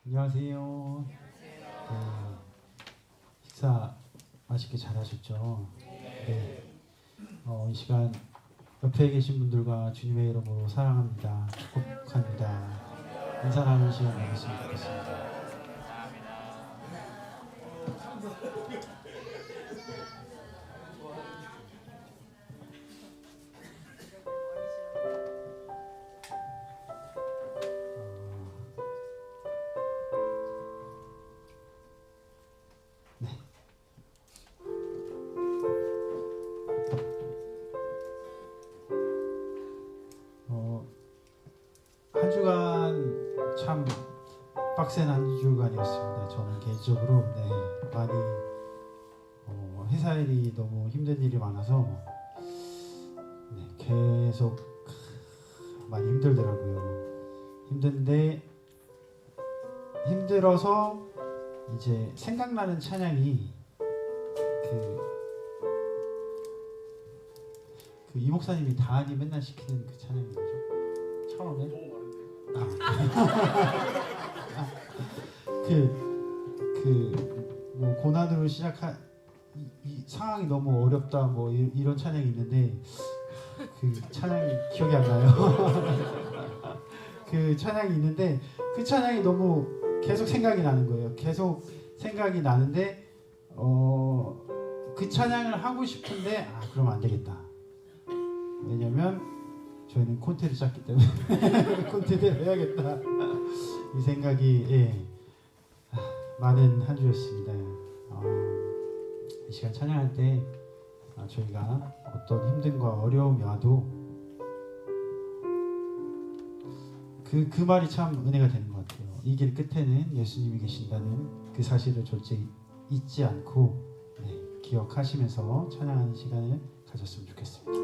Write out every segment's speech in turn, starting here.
안녕하세요. 네, 식사 맛있게 잘 하셨죠? 네. 이 시간 옆에 계신 분들과 주님의 이름으로 사랑합니다. 축복합니다. 인사 나누는 시간 가졌으면 좋겠습니다. 한 주간 참 빡센 한 주간이었습니다. 저는 개인적으로 많이 회사 일이 너무 힘든 일이 많아서 계속 많이 힘들더라고요. 힘든데 힘들어서 이제 생각나는 찬양이 그 이 목사님이 다한이 맨날 시키는 그 찬양이 뭐죠? 처음에 뭐 고난으로 시작한 이 상황이 너무 어렵다 뭐 이런 찬양이 있는데 그 찬양이 기억이 안 나요. 그 찬양이 있는데 그 찬양이 너무 계속 생각이 나는 거예요. 계속 생각이 나는데 그 찬양을 하고 싶은데 그러면 안 되겠다. 왜냐면 저희는 콘테를 짰기 때문에 콘테를 해야겠다 이 생각이 많은 한 주였습니다. 이 시간 찬양할 때 저희가 어떤 힘듦과 어려움이 와도 그 말이 참 은혜가 되는 것 같아요. 이 길 끝에는 예수님이 계신다는 그 사실을 절대 잊지 않고 기억하시면서 찬양하는 시간을 가졌으면 좋겠습니다.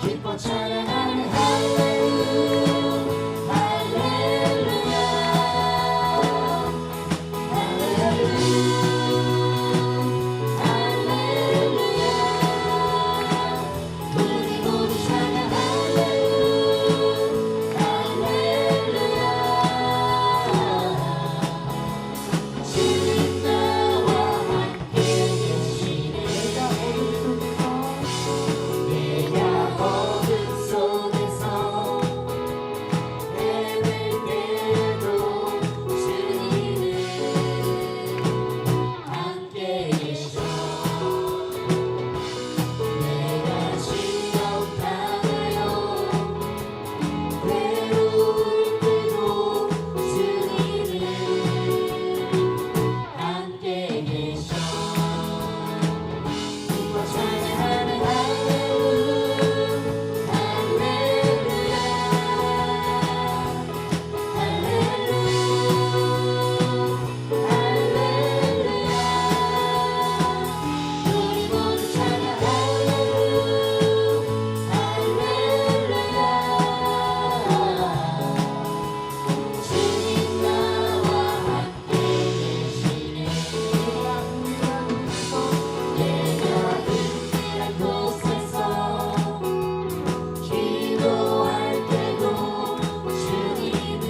기뻐 찬양하는 할렐루야 할렐루야 할렐루야 우리 모두 찬양 할렐루야 할렐루야 주님 나와 함께 계시네 내가 어둠 속에서 헤맬 때도 주님은 함께 계셔 내가 시험당하여 외로울 때도 주님은 함께 계셔 기뻐 찬양하는 할렐루야 할렐루야 할렐루야 우리 모두 찬양 할렐루야 할렐루야 주님 나와 함께 계시네 내가 은밀한 곳에서 기도할 때도 주님은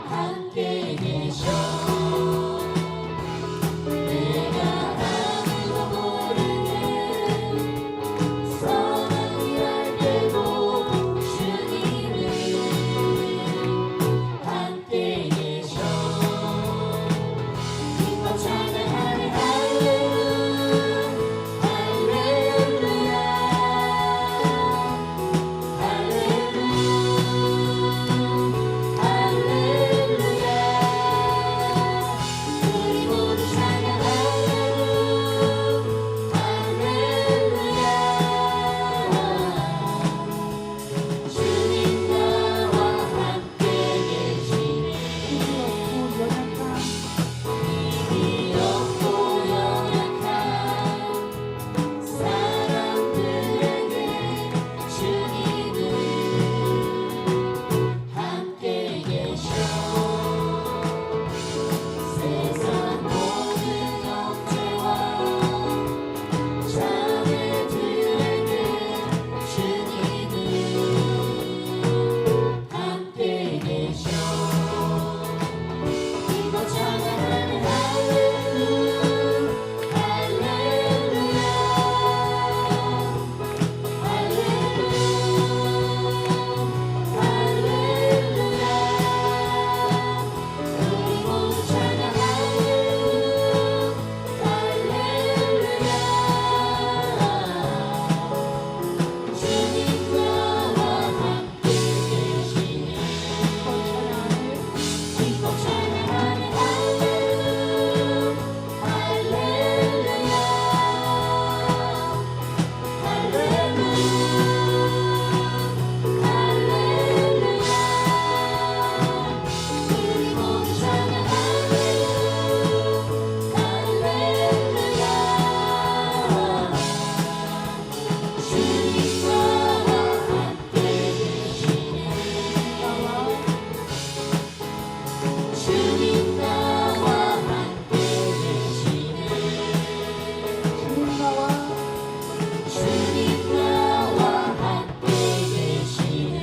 함께 계셔 내가 아무도 모르는 선한 일할 때도 주님은 함께 계셔 기뻐 찬양하는 할렐루야 할렐루야 할렐루야 우리 모두 찬양 할렐루야 할렐루야 주님 나와 함께 계시네 힘이 없고 연약한 사람들에게 주님은 함께 계셔 세상 모든 형제와 자매들에게 주님은 함께 계셔 기뻐 찬양하는 할렐루야 할렐루야 할렐루야 우리 모두 찬양 할렐루야 할렐루야 주님 나와 함께 계시네 기뻐 찬양하는 할렐루야 할렐루야 할렐루야 우리 모두 찬양 할렐루야 할렐루야 주님 나와 함께 계시네 주님 나와 함께 계시네 주님 나와 함께 계시네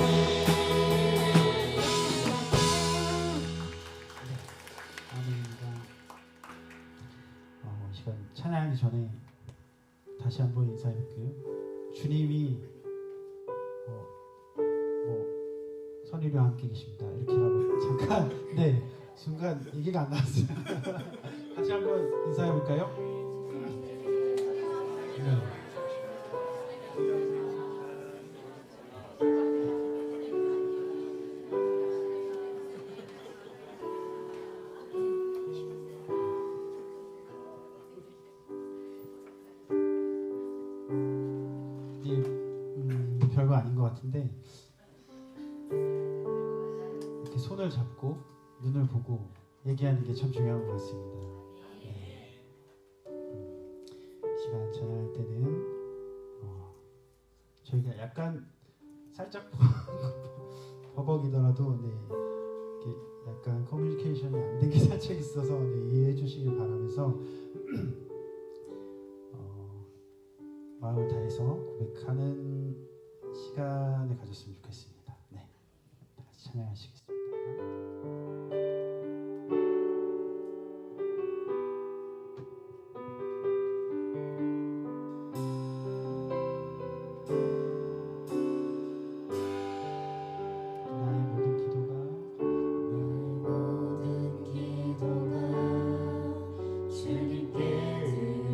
아멘입니다. 이 시간 찬양하기 전에 다시 한번 인사해볼게요. 주님이 선율이와 함께 계십니다. 이렇게 하고 잠깐 순간 얘기가 안 나왔어요. 다시 한번 인사해볼까요? 네. 별거 아닌 것 같은데 이렇게 손을 잡고 눈을 보고 얘기하는 게 참 중요한 것 같습니다. 시간 전할 약간 살짝 버벅이더라도 네, 이렇게 약간 커뮤니케이션이 안 된 게 살짝 있어서 네, 이해해 주시길 바라면서 마음을 다해서 고백하는 시간을 가졌으면 좋겠습니다. 네, 다 같이 찬양하시겠습니다. 나의 모든 기도가 모든 기도가 주님께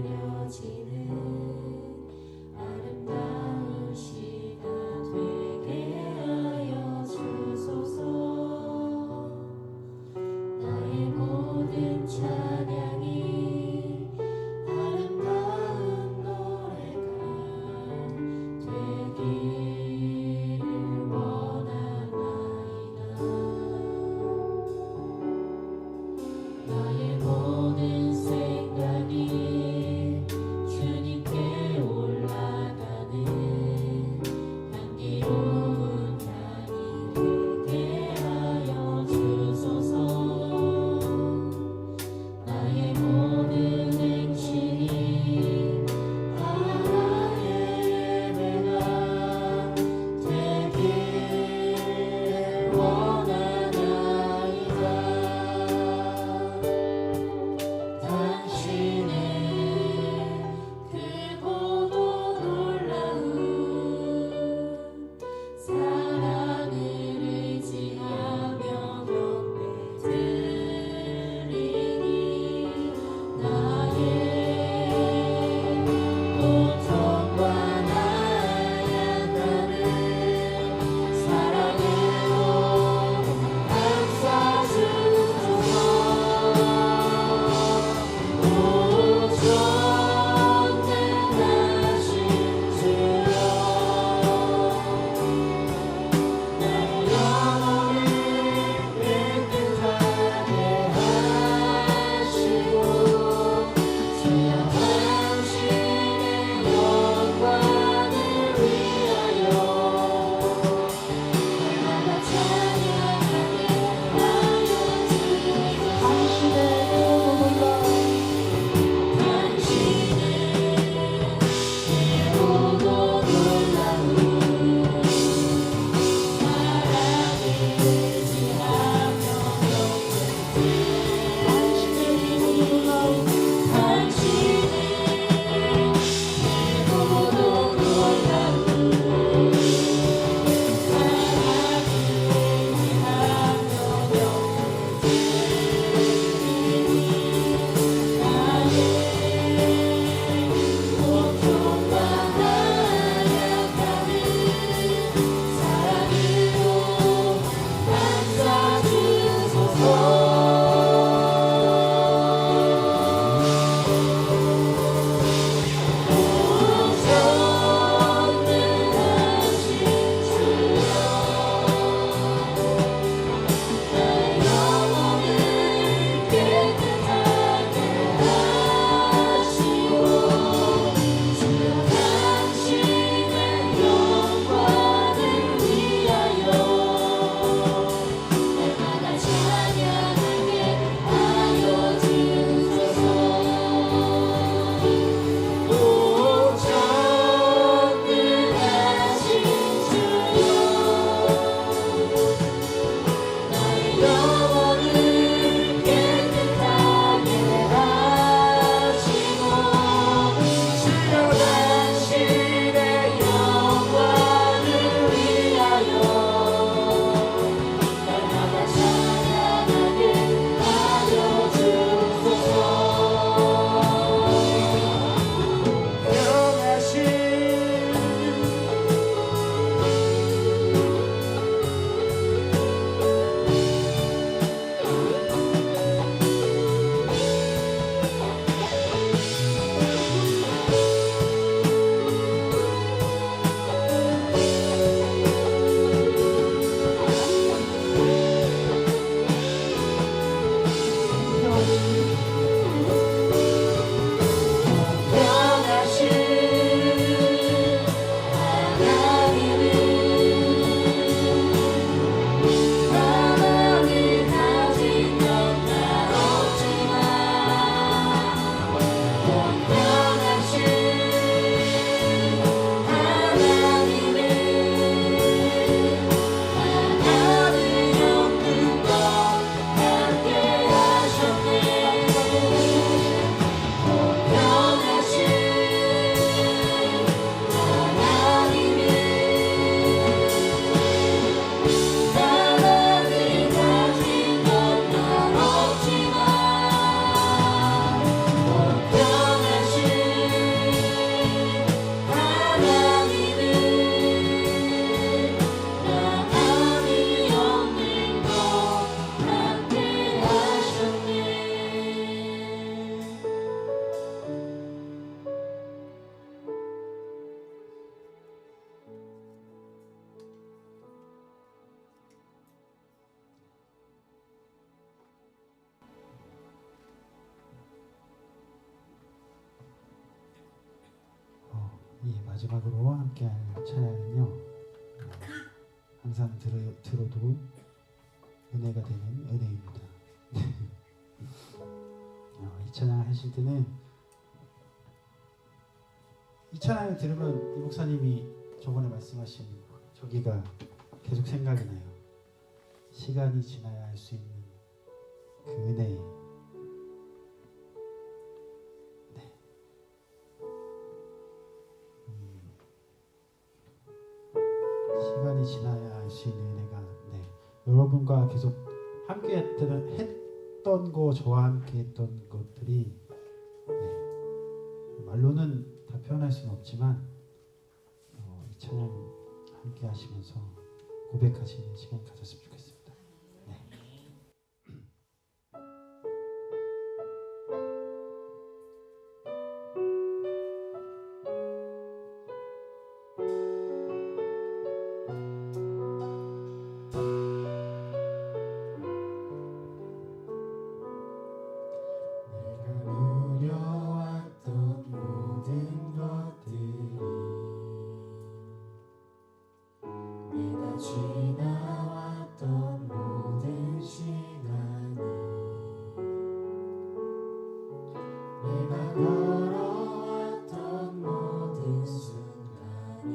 드려지는 아름다운 시가 되게 하여 주소서. 마지막으로 함께할 찬양은요. 항상 들어도 은혜가 되는 은혜입니다. 이 찬양 하실 때는 이 찬양을 들으면 이 목사님이 저번에 말씀하신 저기가 계속 생각이 나요. 시간이 지나야 알 수 있는 그 은혜. 네. 시간이 지나야 알 수 있는 은혜가 여러분과 계속 함께 했던 거, 저와 함께 했던 것들이 말로는 다 표현할 수는 없지만 이 찬양 함께 하시면서 고백하시는 시간 가졌으면 좋겠습니다. 네. 누려왔던 모든 것들이 내가 지나왔던 모든 시간이 내가 걸어왔던 모든 순간이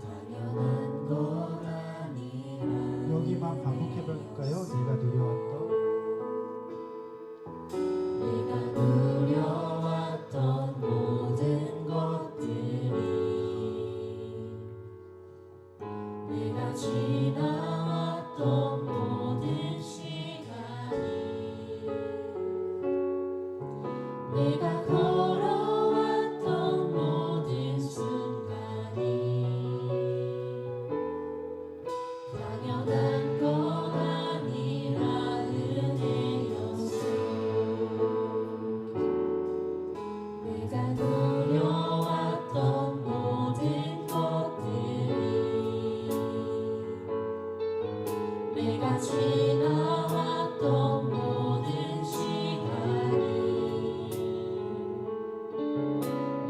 당연한 것 아니라 여기만 반복해 볼까요? 내가 누려왔던 내가 누려왔던 모든 것들이 내가 지나왔던 모든 시간이 내가 걸어왔던 모든 순간이 당연한 것 아니라 은혜였어. 내가 누려왔던 모든 것들이 내가 지나왔던 모든 시간이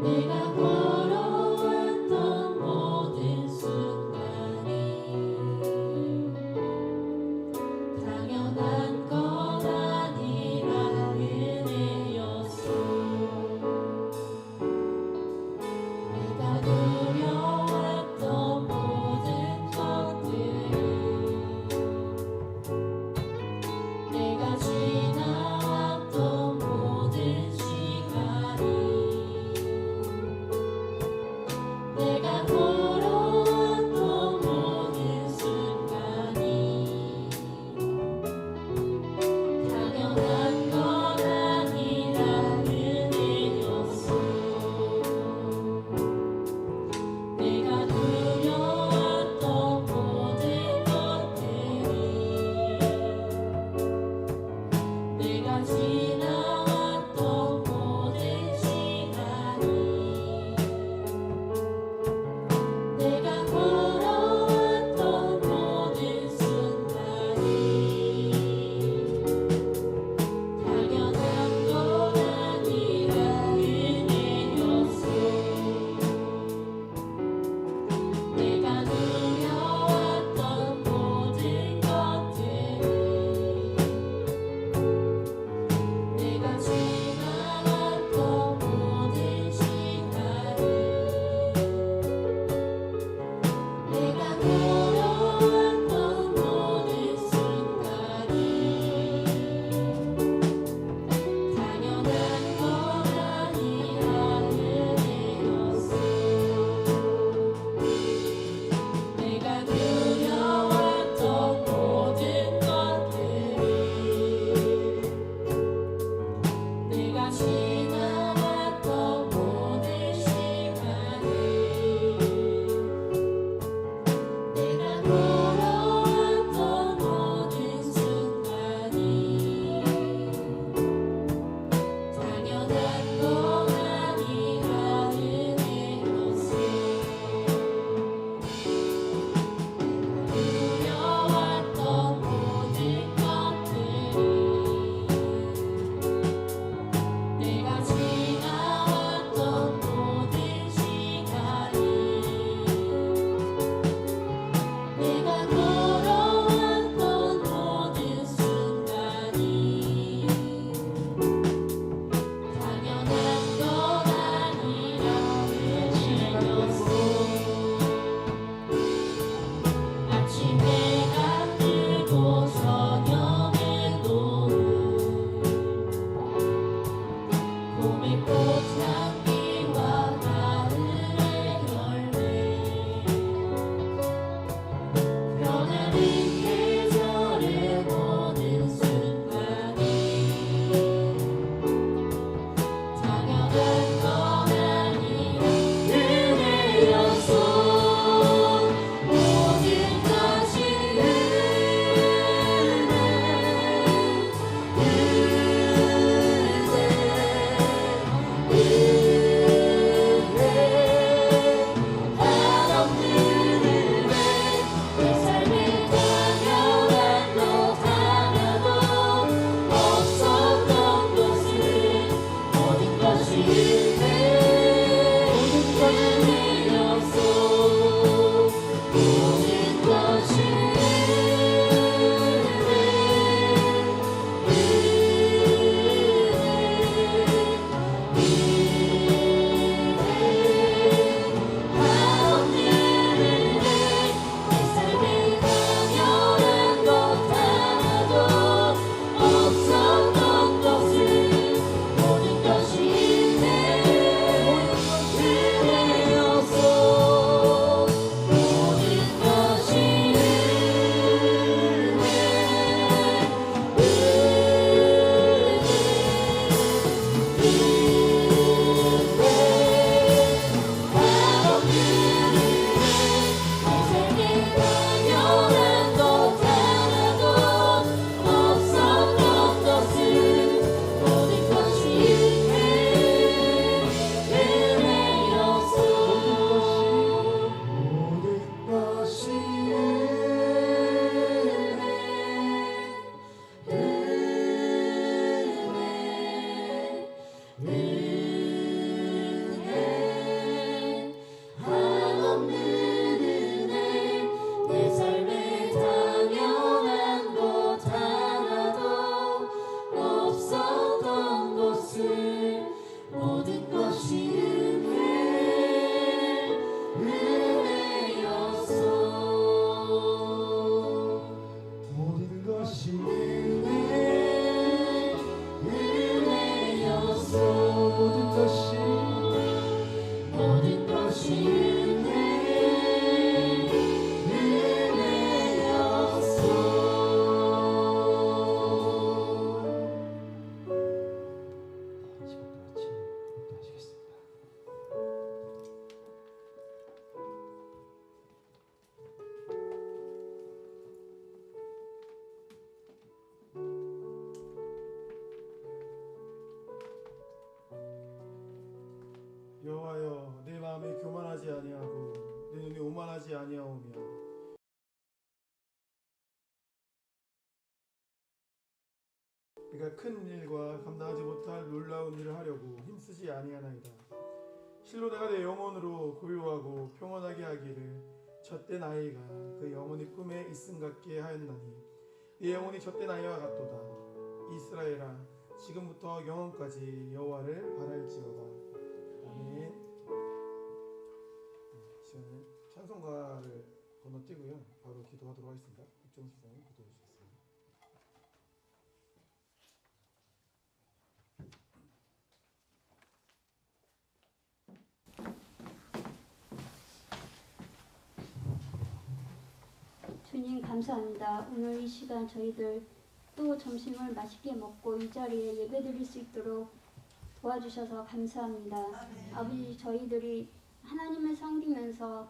내가 걸어왔던 모든 순간이 당연한 것 아니라 은혜였어. 내가 누려왔던 모든 것들이 내가 지나왔던 모든 시간이 봄의 꽃향기와 가을의 열매 변하는 계절의 모든 순간이 당연한 건 아니라 은혜였소 모든 것이 한없는 은혜 내 삶에 당연한 것 하나도 없었던 것은 모든 것이 은혜였소 모든 것이 여호와여 내 마음이 교만하지 아니하고 내 눈이 오만하지 아니하오며 내가 큰 일과 감당하지 못할 놀라운 일을 하려고 힘쓰지 아니하나이다. 실로 내가 내 영혼으로 고요하고 평온하게 하기를 젖된 아이가 그 영혼이 꿈에 있음 같게 하였나니 네 영혼이 젖된 아이와 같도다. 이스라엘아 지금부터 영원까지 여호와를 바랄지어다. 아멘. 시간에 찬송가를 건너뛰고요. 바로 기도하도록 하겠습니다. 백종수 사님 기도해 주셨습니다. 주님 감사합니다. 오늘 이 시간 저희들 또 점심을 맛있게 먹고 이 자리에 예배드릴 수 있도록 도와주셔서 감사합니다. 아버지 저희들이 하나님을 섬기면서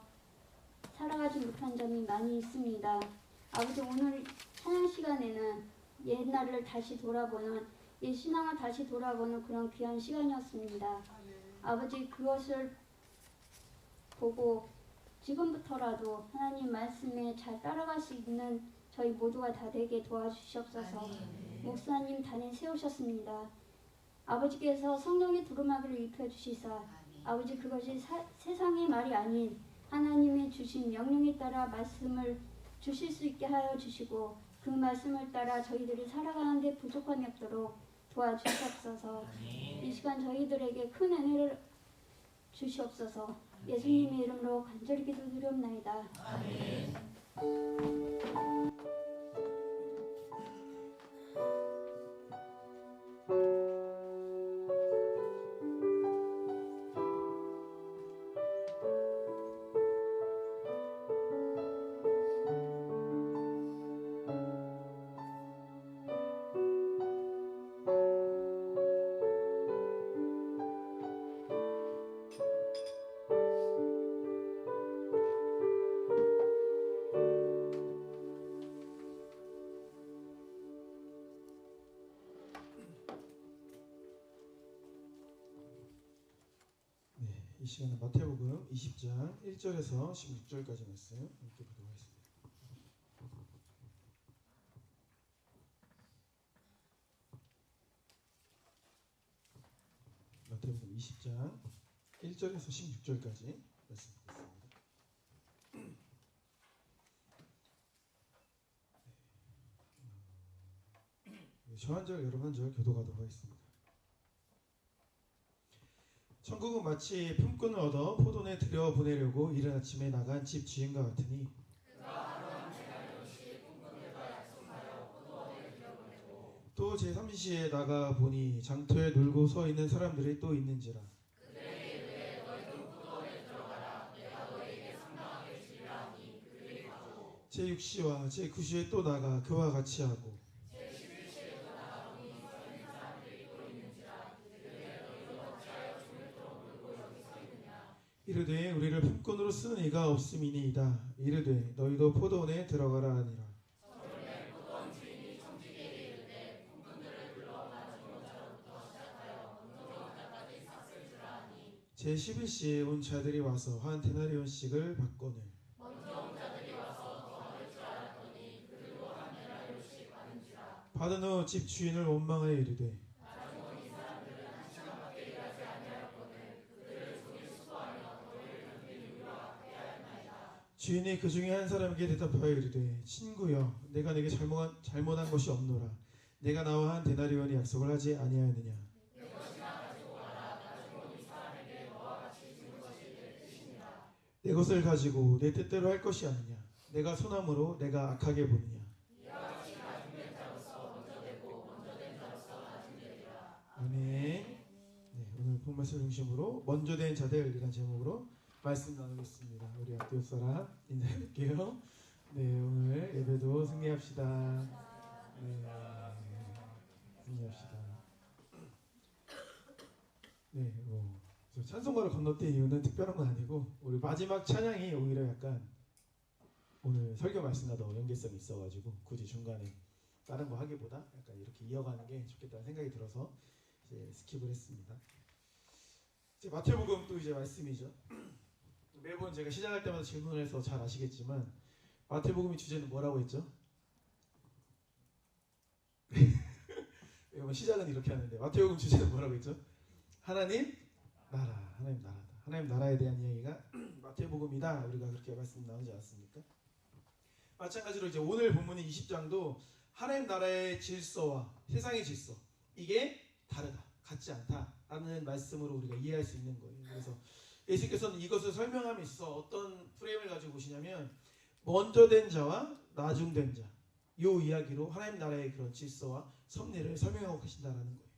살아가지 못한 점이 많이 있습니다. 아버지 오늘 찬양 시간에는 옛날을 다시 돌아보는 옛 신앙을 다시 돌아보는 그런 귀한 시간이었습니다. 아버지 그것을 보고 지금부터라도 하나님 말씀에 잘 따라갈 수 있는 저희 모두가 다 되게 도와주시옵소서. 목사님 단에 세우셨습니다. 아버지께서 성령의 두루마기를 입혀주시사 아버지 그것이 세상의 말이 아닌 하나님의 주신 명령에 따라 말씀을 주실 수 있게 하여 주시고 그 말씀을 따라 저희들이 살아가는 데 부족함이 없도록 도와주시옵소서. 이 시간 저희들에게 큰 은혜를 주시옵소서. 예수님의 이름으로 간절히 기도드리옵나이다. 아멘. 이 시간은 마태복음 20장 1절에서 16절까지 말씀 함께 보도록 하겠습니다. 마태복음 20장 1절에서 16절까지 말씀 듣겠습니다. 저 한 절 여러분 한 절 교도하도록 하겠습니다. 천국은 마치 품꾼을 얻어 포도원에 들여보내려고 이른 아침에 나간 집 주인과 같으니 또 제3시에 나가 보니 장터에 놀고 서 있는 사람들이 또 있는지라 제6시와 제9시에 또 나가 그와 같이 하고 이르되 우리를 품꾼으로 쓰는 이가 없음이니이다. 이르되 너희도 포도원에 들어가라 하니라. 제11시에 온 자들이 와서 한 데나리온씩을 받거늘 받은 후 집 주인을 원망하여 이르되 주인이 그 중에 한 사람에게 대답하여 이르되 친구여 내가 내게 잘못한 것이 없노라. 내가 나와 한 데나리온의 약속을 하지 아니하였느냐. 내 것을 가지고 내 뜻대로 할 것이 아니냐. 내가 소나무로 내가 악하게 보느냐. 아멘. 네, 오늘 본 말씀 중심으로 먼저 된 자들이라는 제목으로 말씀 나누겠습니다. 우리 앞뒤 사람 인사드릴게요. 네, 오늘 예배도 승리합시다. 네, 승리합시다. 네, 찬송가를 건너뛴 이유는 특별한 건 아니고 우리 마지막 찬양이 오히려 약간 오늘 설교 말씀과 더 연계성이 있어가지고 굳이 중간에 다른 거 하기보다 약간 이렇게 이어가는 게 좋겠다는 생각이 들어서 이제 스킵을 했습니다. 이제 마태복음 또 이제 말씀이죠. 매번 제가 시작할 때마다 질문을 해서 잘 아시겠지만 마태복음의 주제는 뭐라고 했죠? 매번 시작은 이렇게 하는데 마태복음 주제는 뭐라고 했죠? 하나님 나라, 하나님 나라다. 하나님 나라에 대한 이야기가 마태복음이다. 우리가 그렇게 말씀 나누지 않았습니까? 마찬가지로 이제 오늘 본문인 20장도 하나님 나라의 질서와 세상의 질서 이게 다르다, 같지 않다라는 말씀으로 우리가 이해할 수 있는 거예요. 그래서 예수께서는 이것을 설명함에 있어 어떤 프레임을 가지고 오시냐면 먼저 된 자와 나중된 자 이 이야기로 하나님 나라의 그런 질서와 섭리를 설명하고 계신다라는 거예요.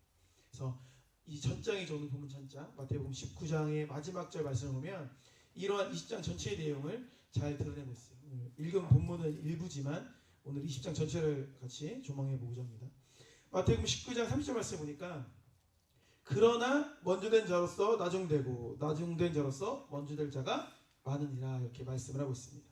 그래서 이 전장이죠. 오늘 보면 전장 마태복음 19장의 마지막 절 말씀을 보면 이러한 20장 전체의 내용을 잘 드러내고 있어요. 오늘 읽은 본문은 일부지만 오늘 20장 전체를 같이 조망해 보고자 합니다. 마태복음 19장 30절 말씀 보니까 그러나 먼저 된 자로서 나중되고 나중된 자로서 먼저 될 자가 많으니라 이렇게 말씀을 하고 있습니다.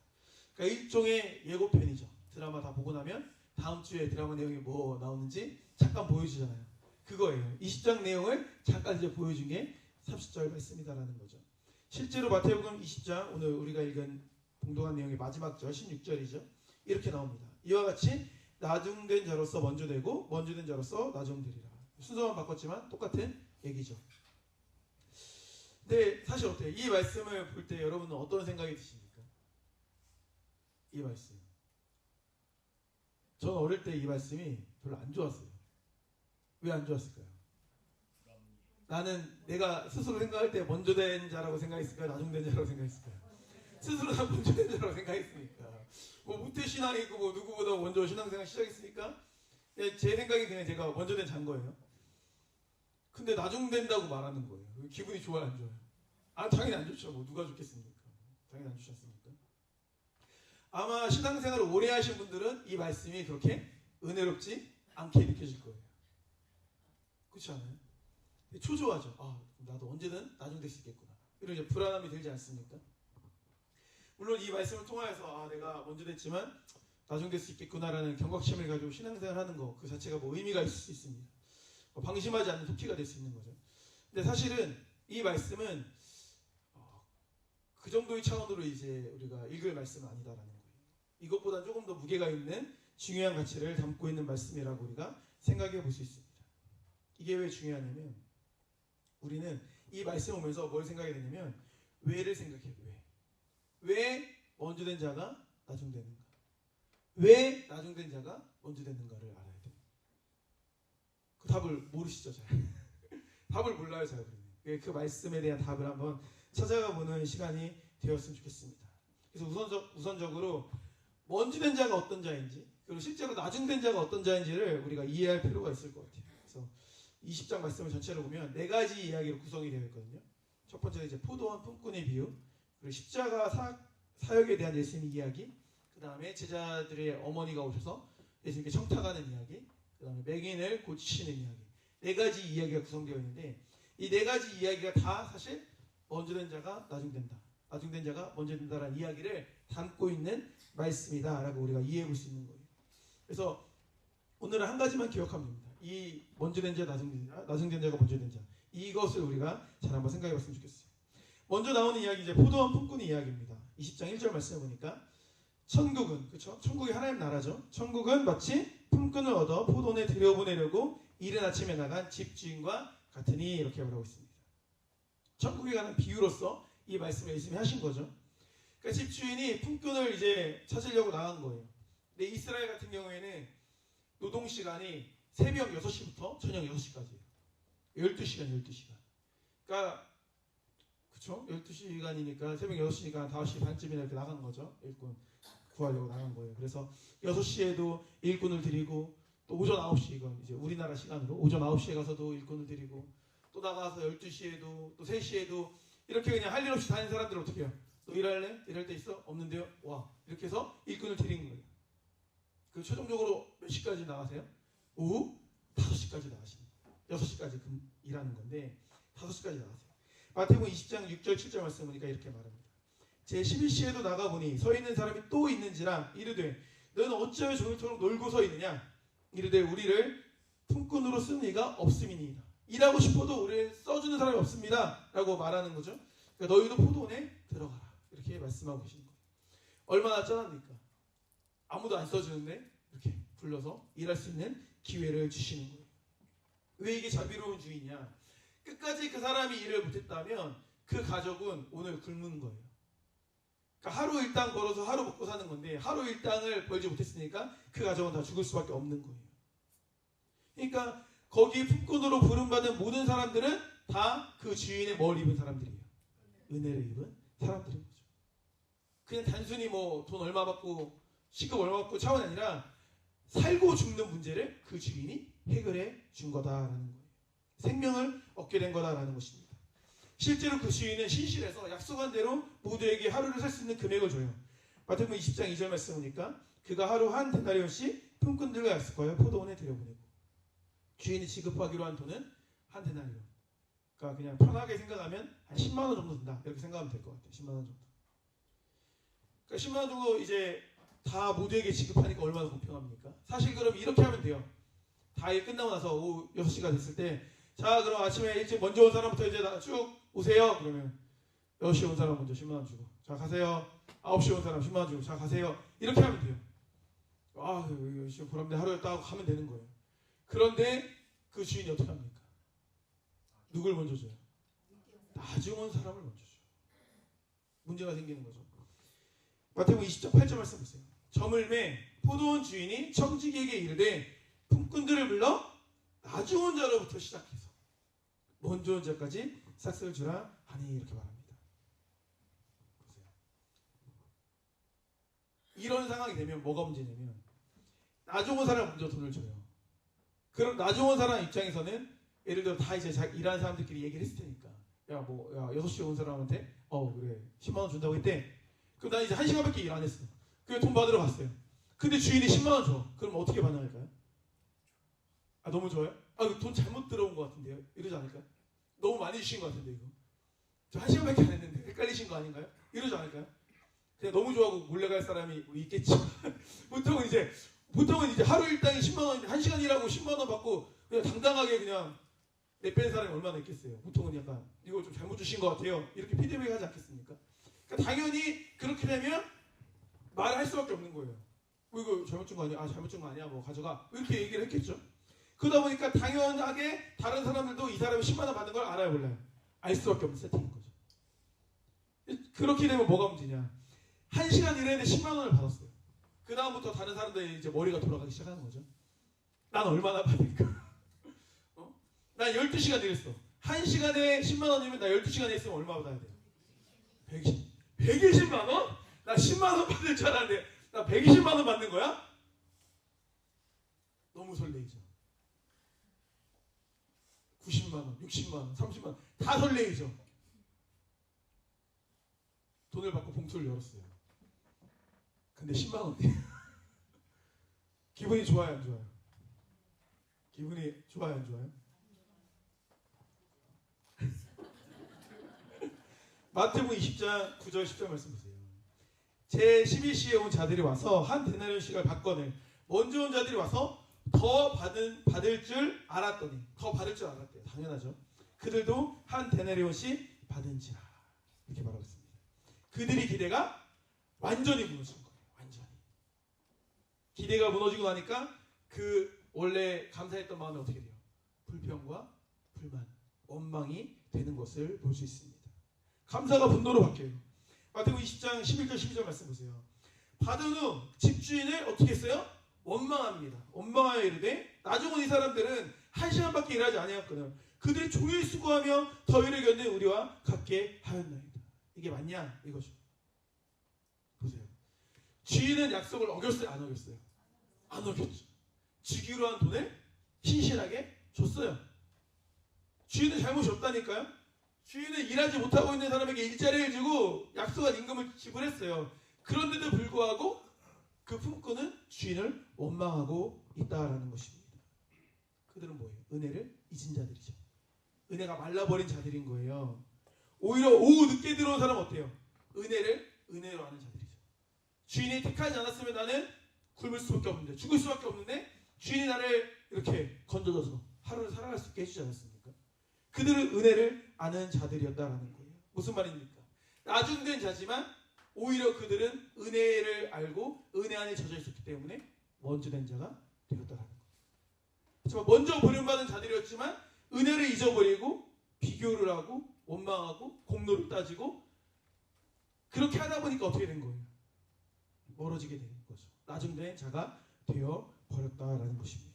그러니까 일종의 예고편이죠. 드라마 다 보고 나면 다음 주에 드라마 내용이 뭐 나오는지 잠깐 보여주잖아요. 그거예요. 20장 내용을 잠깐 이제 보여준 게 30절 말씀이다라는 거죠. 실제로 마태복음 20장 오늘 우리가 읽은 봉독한 내용의 마지막 절 16절이죠. 이렇게 나옵니다. 이와 같이 나중된 자로서 먼저 되고 먼저 된 자로서 나중되리라. 순서만 바꿨지만 똑같은 얘기죠. 근데 사실 어때요? 이 말씀을 볼 때 여러분은 어떤 생각이 드십니까? 이 말씀. 저는 어릴 때 이 말씀이 별로 안 좋았어요. 왜 안 좋았을까요? 나는 내가 스스로 생각할 때 먼저 된 자라고 생각했을까요? 나중된 자라고 생각했을까요? 스스로 다 먼저 된 자라고 생각했으니까. 뭐 무태신앙이 있고 뭐 누구보다 먼저 신앙생활 시작했으니까 제 생각이 그냥 제가 먼저 된 자인 거예요. 근데 나중된다고 말하는 거예요. 기분이 좋아요, 안 좋아요? 아, 당연히 안 좋죠. 뭐 누가 좋겠습니까? 당연히 안 좋지 않습니까? 아마 신앙생활을 오래 하신 분들은 이 말씀이 그렇게 은혜롭지 않게 느껴질 거예요. 그렇지 않아요? 초조하죠. 아, 나도 언제든 나중될 수 있겠구나. 이런 이제 불안함이 들지 않습니까? 물론 이 말씀을 통하여서 아, 내가 먼저 됐지만 나중될 수 있겠구나라는 경각심을 가지고 신앙생활 하는 거 그 자체가 뭐 의미가 있을 수 있습니다. 방심하지 않는 토끼가 될 수 있는 거죠. 근데 사실은 이 말씀은 그 정도의 차원으로 이제 우리가 읽을 말씀은 아니다라는 거예요. 이것보다 조금 더 무게가 있는 중요한 가치를 담고 있는 말씀이라고 우리가 생각해 볼 수 있습니다. 이게 왜 중요하냐면 우리는 이 말씀을 보면서 뭘 생각해야 되냐면 왜를 생각해요. 왜 먼저 된 자가 나중되는가? 왜 나중된 자가 먼저 되는가를 알아야 돼요. 그 답을 모르시죠, 잘. 답을 몰라요, 잘. 그 말씀에 대한 답을 한번 찾아가 보는 시간이 되었으면 좋겠습니다. 그래서 우선적으로 먼저 된 자가 어떤 자인지, 그리고 실제로 나중된 자가 어떤 자인지를 우리가 이해할 필요가 있을 것 같아요. 그래서 20장 말씀을 전체로 보면 네 가지 이야기로 구성이 되어 있거든요. 첫 번째는 이제 포도원 품꾼의 비유, 그리고 십자가 사역에 대한 예수님의 이야기, 그 다음에 제자들의 어머니가 오셔서 예수님께 청탁하는 이야기, 그 다음에 맹인을 고치시는 이야기, 네 가지 이야기가 구성되어 있는데 이 네 가지 이야기가 다 사실 먼저 된 자가 나중된다, 나중된 자가 먼저 된다라는 이야기를 담고 있는 말씀이다라고 우리가 이해해 볼 수 있는 거예요. 그래서 오늘은 한 가지만 기억하면 됩니다. 이 먼저 된 자, 나중된 자가 먼저 된 자, 이것을 우리가 잘 한번 생각해 봤으면 좋겠어요. 먼저 나오는 이야기 이제 포도원 품꾼의 이야기입니다. 20장 1절 말씀을 보니까 천국은, 그렇죠? 천국이 하나님 나라죠. 천국은 마치 품꾼을 얻어 포도원에 들여보내려고 이른 아침에 나간 집주인과 같으니 이렇게 말하고 있습니다. 천국에 관한 비유로서 이 말씀을 예수님이 하신 거죠. 그러니까 집주인이 품꾼을 이제 찾으려고 나간 거예요. 근데 이스라엘 같은 경우에는 노동 시간이 새벽 6시부터 저녁 6시까지예요. 12시간. 그러니까 그렇죠? 12시간이니까 새벽 6시니까 5시 반쯤이나 이렇게 나간 거죠. 일꾼 구하려고 나간 거예요. 그래서 6시에도 일꾼을 드리고 또 오전 9시, 이건 이제 우리나라 시간으로 오전 9시에 가서도 일꾼을 드리고 또 나가서 12시에도 또 3시에도 이렇게 그냥 할 일 없이 다니는 사람들은 어떻게 해요? 너 일할래? 일할 때 있어? 없는데요? 와. 이렇게 해서 일꾼을 드리는 거예요. 그 최종적으로 몇 시까지 나가세요? 오후 5시까지 나가십니다. 6시까지 일하는 건데 5시까지 나가세요. 마태복음 20장 6절 7절 말씀 보니까 이렇게 말합니다. 제 11시에도 나가보니 서 있는 사람이 또 있는지라 이르되 너는 어찌하여 종일토록 놀고 서 있느냐? 이르되 우리를 품꾼으로 쓴 이가 없음이니이다. 일하고 싶어도 우리를 써주는 사람이 없습니다 라고 말하는 거죠. 그러니까 너희도 포도원에 들어가라 이렇게 말씀하고 계시는 거예요. 얼마나 짠합니까? 아무도 안 써주는데 이렇게 불러서 일할 수 있는 기회를 주시는 거예요. 왜 이게 자비로운 주의냐? 끝까지 그 사람이 일을 못했다면 그 가족은 오늘 굶는 거예요. 그러니까 하루 일당 벌어서 하루 먹고 사는 건데 하루 일당을 벌지 못했으니까 그 가족은 다 죽을 수밖에 없는 거예요. 그러니까 거기 품꾼으로 부름받은 모든 사람들은 다 그 주인의 뭘 입은 사람들이에요. 은혜를 입은 사람들인 거죠. 그냥 단순히 뭐 돈 얼마 받고 시급 얼마 받고 차원이 아니라 살고 죽는 문제를 그 주인이 해결해 준 거다라는 거예요. 생명을 얻게 된 거다라는 것입니다. 실제로 그 주인은 신실해서 약속한 대로 모두에게 하루를 살 수 있는 금액을 줘요. 마태복음 20장 2절 말씀 보니까 그가 하루 한 데나리온씩 품꾼들과 약속하여 포도원에 들여보내고 주인이 지급하기로 한 돈은 한 데나리온. 그러니까 그냥 편하게 생각하면 한 10만 원 정도 든다 이렇게 생각하면 될 것 같아요. 10만 원 정도. 그러니까 10만 원 정도 이제 다 모두에게 지급하니까 얼마나 공평합니까? 사실 그럼 이렇게 하면 돼요. 다 일 끝나고 나서 오후 6시가 됐을 때 자 그럼 아침에 일찍 먼저 온 사람부터 이제 쭉 오세요. 그러면 6시에 온 사람 먼저 10만 원 주고 자 가세요. 9시에 온 사람 10만 원 주고 자 가세요. 이렇게 하면 돼요. 아 지금 보람된 하루였다 하고 가면 되는 거예요. 그런데 그 주인이 어떻게 합니까? 누굴 먼저 줘요? 나중 온 사람을 먼저 줘요. 문제가 생기는 거죠. 마태복음 20장 8절 말씀 보세요. 저물매 포도원 주인이 청지기에게 이르되 품꾼들을 불러 나중 온 자로부터 시작해서 먼저 온 자까지 싹쓸 주라 하니 이렇게 말합니다. 보세요. 이런 상황이 되면 뭐가 문제냐면 나중 온 사람 먼저 돈을 줘요. 그럼 나중 온 사람 입장에서는 예를 들어 다 이제 일하는 사람들끼리 얘기를 했을 테니까 야 6시에 온 사람한테 그래 10만 원 준다고 했대. 그럼 난 이제 1시간밖에 일 안 했어. 그래 돈 받으러 갔어요. 근데 주인이 10만 원 줘. 그럼 어떻게 반응할까요? 너무 좋아요? 돈 잘못 들어온 것 같은데요? 이러지 않을까요? 너무 많이 주신 것 같은데 이거. 저 1시간밖에 안 했는데 헷갈리신 거 아닌가요? 이러지 않을까요? 그냥 너무 좋아하고 몰래 갈 사람이 있겠지. 보통은 이제 하루 일당이 10만 원, 1시간 일하고 10만 원 받고 그냥 당당하게 그냥 내뺀 사람이 얼마나 있겠어요. 보통은 약간 이거 좀 잘못 주신 것 같아요. 이렇게 피드백 하지 않겠습니까? 그러니까 그러니까 당연히 그렇게 되면 말을 할 수밖에 없는 거예요. 이거 잘못 준 거 아니야? 잘못 준 거 아니야? 뭐 가져가. 이렇게 얘기를 했겠죠. 그러다 보니까 당연하게 다른 사람들도 이 사람이 10만 원 받는 걸 알아요, 몰라요? 알 수밖에 없는 세팅인 거죠. 그렇게 되면 뭐가 문제냐? 1시간 일했는데 10만 원을 받았어요. 그 다음부터 다른 사람들이 이제 머리가 돌아가기 시작하는 거죠. 난 얼마나 받을까? 난 12시간 일했어. 1시간에 10만 원이면 나 12시간 했으면 얼마 받아야 돼요? 120만 원? 나 10만 원 받을 줄 알았는데 나 120만 원 받는 거야? 너무 설레이죠. 90만 원, 60만 원, 30만 원 다 설레이죠. 돈을 받고 봉투를 열었어요. 근데 10만 원. 기분이 좋아요, 안 좋아요? 기분이 좋아요, 안 좋아요? 마태복음 20장 9절 10절 말씀 보세요. 제 12시에 온 자들이 와서 한 데나리온씩을 받거늘 먼저 온 자들이 와서 더 받을 줄 알았더니 더 받을 줄 알았대요. 당연하죠. 그들도 한 데나리온씩 받은지라 이렇게 말하고 있습니다. 그들이 기대가 완전히 무너진 거예요. 완전히 기대가 무너지고 나니까 그 원래 감사했던 마음이 어떻게 돼요? 불평과 불만, 원망이 되는 것을 볼 수 있습니다. 감사가 분노로 바뀌어요. 마태복음 20장 11절 12절 말씀 보세요. 받은 후 집주인을 어떻게 했어요? 원망합니다. 원망하여 이르되 나중은 이 사람들은 1시간밖에 일하지 아니었거든. 그들이 종일 수고하며 더위를 겪는 우리와 같게 하였나이다. 이게 맞냐? 이거죠. 보세요. 주인은 약속을 어겼어요? 안 어겼어요? 안 어겼죠. 주기로 한 돈을 신실하게 줬어요. 주인은 잘못이 없다니까요. 주인은 일하지 못하고 있는 사람에게 일자리를 주고 약속한 임금을 지불했어요. 그런데도 불구하고 그 품꾼은 주인을 원망하고 있다라는 것입니다. 그들은 뭐예요? 은혜를 잊은 자들이죠. 은혜가 말라버린 자들인 거예요. 오히려 오후 늦게 들어온 사람은 어때요? 은혜를 은혜로 하는 자들이죠. 주인이 택하지 않았으면 나는 굶을 수밖에 없는데, 죽을 수밖에 없는데 주인이 나를 이렇게 건져줘서 하루를 살아갈 수 있게 해주지 않았습니까? 그들은 은혜를 아는 자들이었다라는 거예요. 무슨 말입니까? 나중된 자지만 오히려 그들은 은혜를 알고 은혜 안에 젖어 있었기 때문에 먼저 된 자가 되었다라는 거예요. 하지만 먼저 버림받은 자들이었지만 은혜를 잊어버리고 비교를 하고 원망하고 공로를 따지고 그렇게 하다 보니까 어떻게 된 거예요? 멀어지게 된 거죠. 나중된 자가 되어 버렸다라는 것입니다.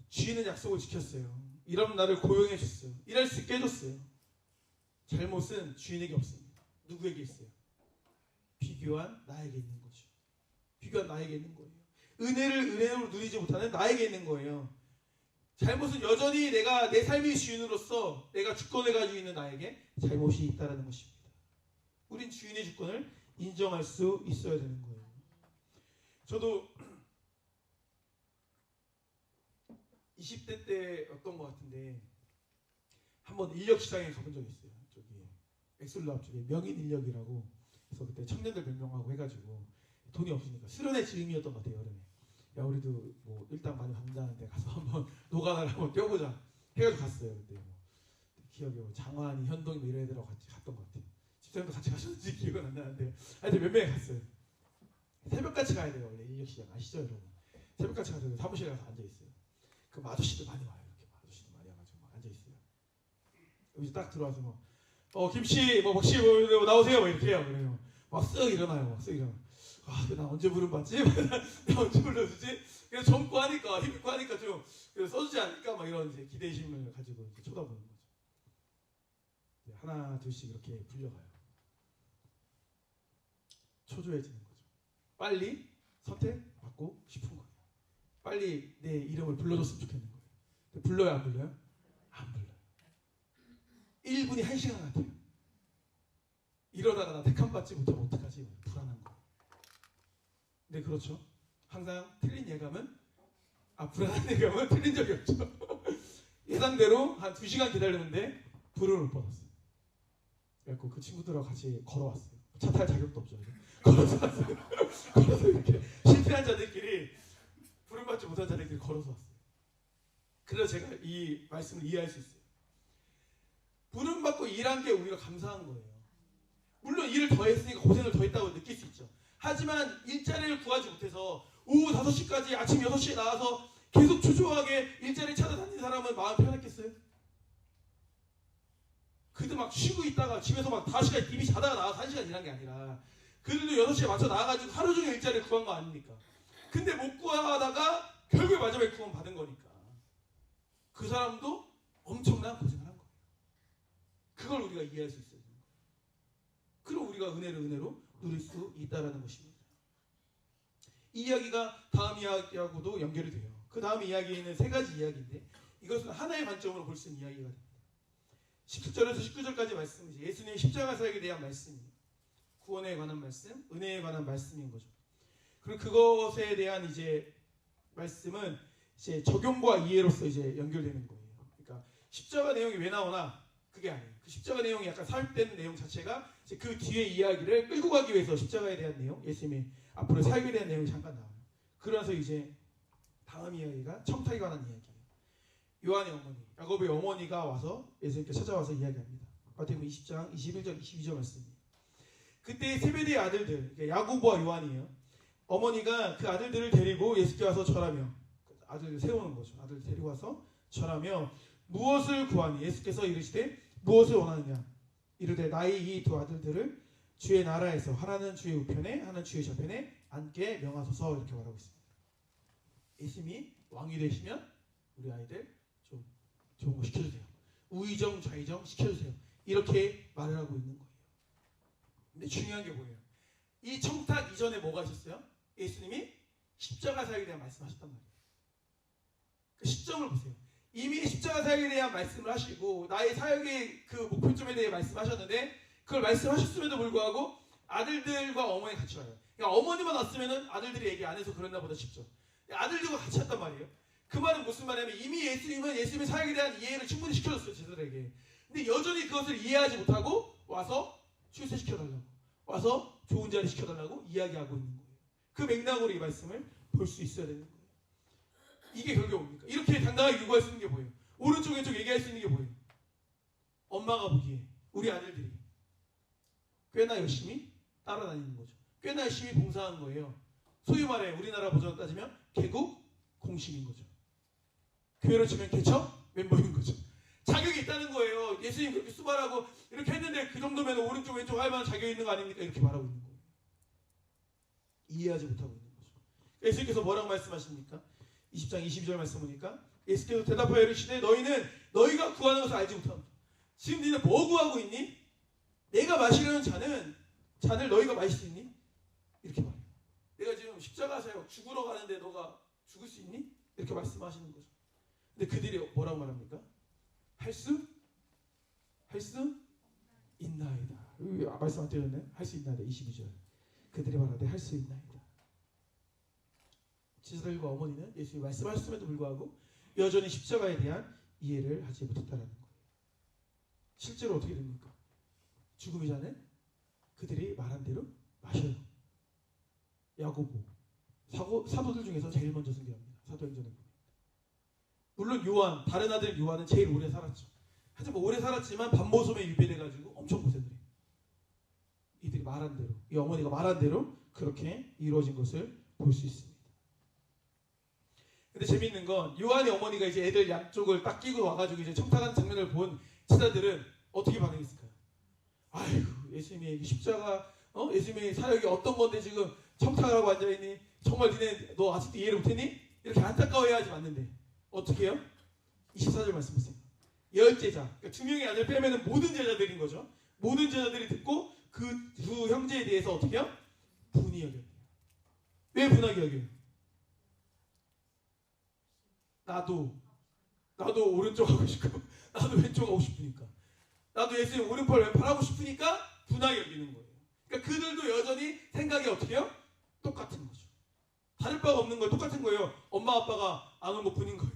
주인은 약속을 지켰어요. 일하는 나를 고용해 줬어요. 일할 수 있게 해줬어요. 잘못은 주인에게 없습니다. 누구에게 있어요? 비교한 나에게 있는 거죠. 비교한 나에게 있는 거예요. 은혜를 은혜로 누리지 못하는 나에게 있는 거예요. 잘못은 여전히 내가 내 삶의 주인으로서 내가 주권을 가지고 있는 나에게 잘못이 있다는 것입니다. 우린 주인의 주권을 인정할 수 있어야 되는 거예요. 저도 20대 때였던 것 같은데 한번 인력시장에 가본 적이 있어요. 저기 엑슬로 앞쪽에 명인인력이라고 그래서 그때 청년들 몇 명하고 해가지고 돈이 없으니까 수련회 즈음이었던 것 같아요. 여름에. 야 우리도 뭐 일당 많이 받는다는데 가서 한번 노가다를 한번 뛰어보자 해가지고 갔어요. 그때 뭐 기억에 뭐 장환이, 현동이 뭐 이런 애들하고 같이 갔던 것 같아요. 집사님도 같이 가셨는지 기억은 안 나는데 하여튼 몇 명이 갔어요. 새벽같이 가야 돼요. 원래 인력시장 아시죠 여러분? 새벽같이 가서 사무실에 가서 앉아있어요. 그럼 아저씨들 많이 와요. 이렇게 아저씨들 많이 와가지고 막 앉아있어요. 여기 딱 들어와서 뭐 김씨 뭐 박씨 뭐 나오세요 뭐 이렇게 해요. 그래요. 막 쓱 일어나요. 막 쓱 일어나. 나 언제 부름 받지? 나 언제 불러주지? 그래서 젊고 하니까 힘있고 하니까 좀 써주지 않을까 막 이런 이제 기대심을 가지고 이제 쳐다보는 거죠. 하나 둘씩 이렇게 불려가요. 초조해지는 거죠. 빨리 선택받고 싶은 거예요. 빨리 내 이름을 불러줬으면 좋겠는 거예요. 근데 불러요 안 불러요? 안 불러요. 1분이 1시간 같아요. 이러다가 나 택함 받지 못하면 어떡하지? 불안한 거. 근데 그렇죠. 항상 틀린 예감은 불안한 예감은 틀린 적이 없죠. 예상대로 한 2시간 기다렸는데 불을 못 받았어요. 그래서 그 친구들하고 같이 걸어왔어요. 차 탈 자격도 없죠. 걸어서 왔어요. 걸어서 이렇게 실패한 자들끼리 불을 받지 못한 자들끼리 걸어서 왔어요. 그래서 제가 이 말씀을 이해할 수 있어요. 부름받고 일한 게 우리가 감사한 거예요. 물론 일을 더 했으니까 고생을 더 했다고 느낄 수 있죠. 하지만 일자리를 구하지 못해서 오후 5시까지 아침 6시에 나와서 계속 초조하게 일자리 찾아다니는 사람은 마음 편했겠어요? 그들 막 쉬고 있다가 집에서 막 5시간 TV 자다가 나와서 1시간 일한 게 아니라 그들도 6시에 맞춰 나와가지고 하루 종일 일자리를 구한 거 아닙니까? 근데 못 구하다가 결국에 마지막에 구원 받은 거니까 그 사람도 엄청난 고생을 한 거예요. 그걸 우리가 이해할 수 있어요. 그럼 우리가 은혜로 누릴 수 있다라는 것입니다. 이 이야기가 다음 이야기하고도 연결이 돼요. 그 다음 이야기에는 3가지 이야기인데 이것은 하나의 관점으로 볼 수 있는 이야기가 됩니다. 17절에서 19절까지 말씀이지 예수님의 십자가 사역에 대한 말씀이에요. 구원에 관한 말씀, 은혜에 관한 말씀인 거죠. 그리고 그것에 대한 이제 말씀은 이제 적용과 이해로서 이제 연결되는 거예요. 그러니까 십자가 내용이 왜 나오나 그게 아니에요. 그 십자가 내용이 약간 사육된 내용 자체가 이제 그 뒤에 이야기를 끌고 가기 위해서 십자가에 대한 내용, 예수님의 앞으로 사역에 대한 내용이 잠깐 나와요. 그러면서 이제 다음 이야기가 청탁에 관한 이야기예요. 요한의 어머니, 야곱의 어머니가 와서 예수님께 찾아와서 이야기합니다. 마태복음 20장 21절 22절 말씀입니다. 그때 세베대의 아들들, 야고보와 요한이에요. 어머니가 그 아들들을 데리고 예수께 와서 절하며 아들을 세우는 거죠. 아들을 데리고 와서 절하며 무엇을 구하니 예수께서 이르시되 무엇을 원하느냐 이르되 나의 이 2 아들들을 주의 나라에서 하나는 주의 우편에 하나는 주의 좌편에 앉게 명하소서 이렇게 말하고 있습니다. 예수님이 왕이 되시면 우리 아이들 좀 좋은 거 시켜주세요. 우의정 좌의정 시켜주세요. 이렇게 말을 하고 있는 거예요. 근데 중요한 게 뭐예요? 이 청탁 이전에 뭐가 있었어요? 예수님이 십자가 사역에 대한 말씀하셨단 말이에요. 그 시점을 보세요. 이미 십자가 사역에 대한 말씀을 하시고 나의 사역의 그 목표점에 대해 말씀하셨는데 그걸 말씀하셨음에도 불구하고 아들들과 어머니 같이 와요. 그러니까 어머니만 왔으면은 아들들이 얘기 안 해서 그랬나 보다 싶죠. 아들들과 같이 왔단 말이에요. 그 말은 무슨 말이냐면 이미 예수님은 예수님의 사역에 대한 이해를 충분히 시켜줬어요. 제자들에게. 근데 여전히 그것을 이해하지 못하고 와서 출세시켜달라고 와서 좋은 자리 시켜달라고 이야기하고 있는 거예요. 그 맥락으로 이 말씀을 볼 수 있어야 되는 거예요. 이게 결국에 뭡니까? 이렇게 당당하게 요구할 수 있는 게 뭐예요? 오른쪽 왼쪽 얘기할 수 있는 게 뭐예요? 엄마가 보기에 우리 아들들이 꽤나 열심히 따라다니는 거죠. 꽤나 열심히 봉사한 거예요. 소위 말해 우리나라 버전 따지면 개국 공신인 거죠. 교회로 치면 개척 멤버인 거죠. 자격이 있다는 거예요. 예수님 그렇게 수발하고 이렇게 했는데 그 정도면 오른쪽 왼쪽 할 만한 자격이 있는 거 아닙니까? 이렇게 말하고 있는 거예요. 이해하지 못하고 있는 거죠. 예수님께서 뭐라고 말씀하십니까? 20장 22절 말씀 보니까 예수께서 대답하여 이르시되 너희는 너희가 구하는 것을 알지 못한다. 지금 너희는 뭐 구하고 있니? 내가 마시려는 잔을 너희가 마실 수 있니? 이렇게 말해요. 내가 지금 십자가 사역 죽으러 가는데 너가 죽을 수 있니? 이렇게 말씀하시는 거죠. 근데 그들이 뭐라고 말합니까? 할 수 있나이다. 말씀 안 드렸네? 할 수 있나이다. 22절. 그들이 말하되 할 수 있나이다. 제자들과 어머니는 예수님이 말씀하셨음에도 불구하고 여전히 십자가에 대한 이해를 하지 못했다는 거예요. 실제로 어떻게 됩니까? 죽음의 잔을 그들이 말한 대로 마셔요. 야고보 사도들 중에서 제일 먼저 승계합니다. 사도행전에 보면. 물론 요한 다른 아들 요한은 제일 오래 살았죠. 하지만 오래 살았지만 반모섬에 유배돼가지고 엄청 고생을 해요. 이들이 말한 대로 이 어머니가 말한 대로 그렇게 이루어진 것을 볼 수 있습니다. 근데 재미있는 건 요한의 어머니가 이제 애들 양쪽을 딱 끼고 와가지고 이제 청탁하는 장면을 본 제자들은 어떻게 반응했을까요? 아이고 예수님의 십자가 예수님의 사역이 어떤 건데 지금 청탁하고 앉아있니? 정말 니네 너 아직도 이해를 못했니? 이렇게 안타까워해야지 맞는데 어떻게 해요? 24절 말씀 보세요. 10제자 그러니까 2명의 아들 빼면은 모든 제자들인 거죠. 모든 제자들이 듣고 그 두 형제에 대해서 어떻게 해요? 분이 여겨요. 왜 분하게 여겨요? 나도 오른쪽 하고 싶고 나도 왼쪽 하고 싶으니까 나도 예수님 오른팔 왼팔 하고 싶으니까 분하게 여기는 거예요. 그러니까 그들도 여전히 생각이 어떻게 해요? 똑같은 거죠. 다를 바가 없는 거예요. 똑같은 거예요. 엄마 아빠가 안 온 것 뿐인 거예요.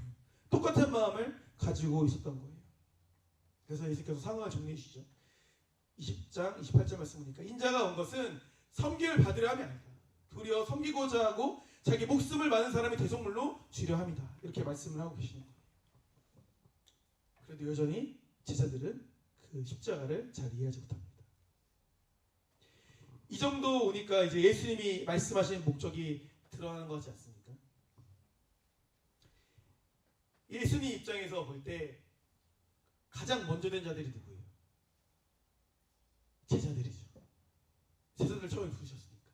똑같은 마음을 가지고 있었던 거예요. 그래서 예수께서 상황을 정리해 주시죠. 20장 28절 말씀 보니까 인자가 온 것은 섬김을 받으려 함이 아니다. 도리어 섬기고자 하고 자기 목숨을 많은 사람이 대속물로 주려 함이다. 이렇게 말씀을 하고 계시는 거예요. 그래도 여전히 제자들은 그 그 십자가를 잘 이해하지 못합니다. 이 정도 오니까 이제 예수님이 말씀하신 목적이 드러나는 것 같지 않습니까? 예수님 입장에서 볼 때 가장 먼저 된 자들이 누구예요? 제자들이죠. 제자들 처음에 부르셨으니까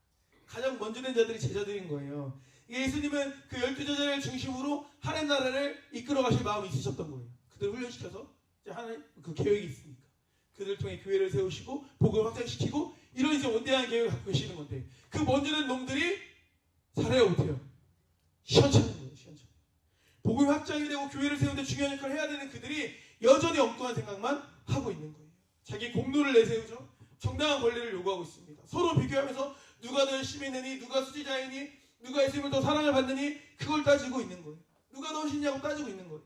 가장 먼저 된 자들이 제자들인 거예요. 예수님은 그 12제자를 중심으로 하나님 나라를 이끌어 가실 마음이 있으셨던 거예요. 그들을 훈련시켜서 이제 하나님 그 계획이 있으니까 그들을 통해 교회를 세우시고 복음을 확장시키고 이런 이제 원대한 계획을 갖고 계시는 건데 그 먼저 된 놈들이 잘해요 못해요? 시원찮은 거예요. 시원찮아요. 복음 확장이 되고 교회를 세우는데 중요한 역할을 해야 되는 그들이 여전히 엉뚱한 생각만 하고 있는 거예요. 자기 공로를 내세우죠. 정당한 권리를 요구하고 있습니다. 서로 비교하면서 누가 더 열심히 했느니 누가 수지자이니 누가 예수님을 더 사랑을 받느니 그걸 따지고 있는 거예요. 누가 더 신냐고 따지고 있는 거예요.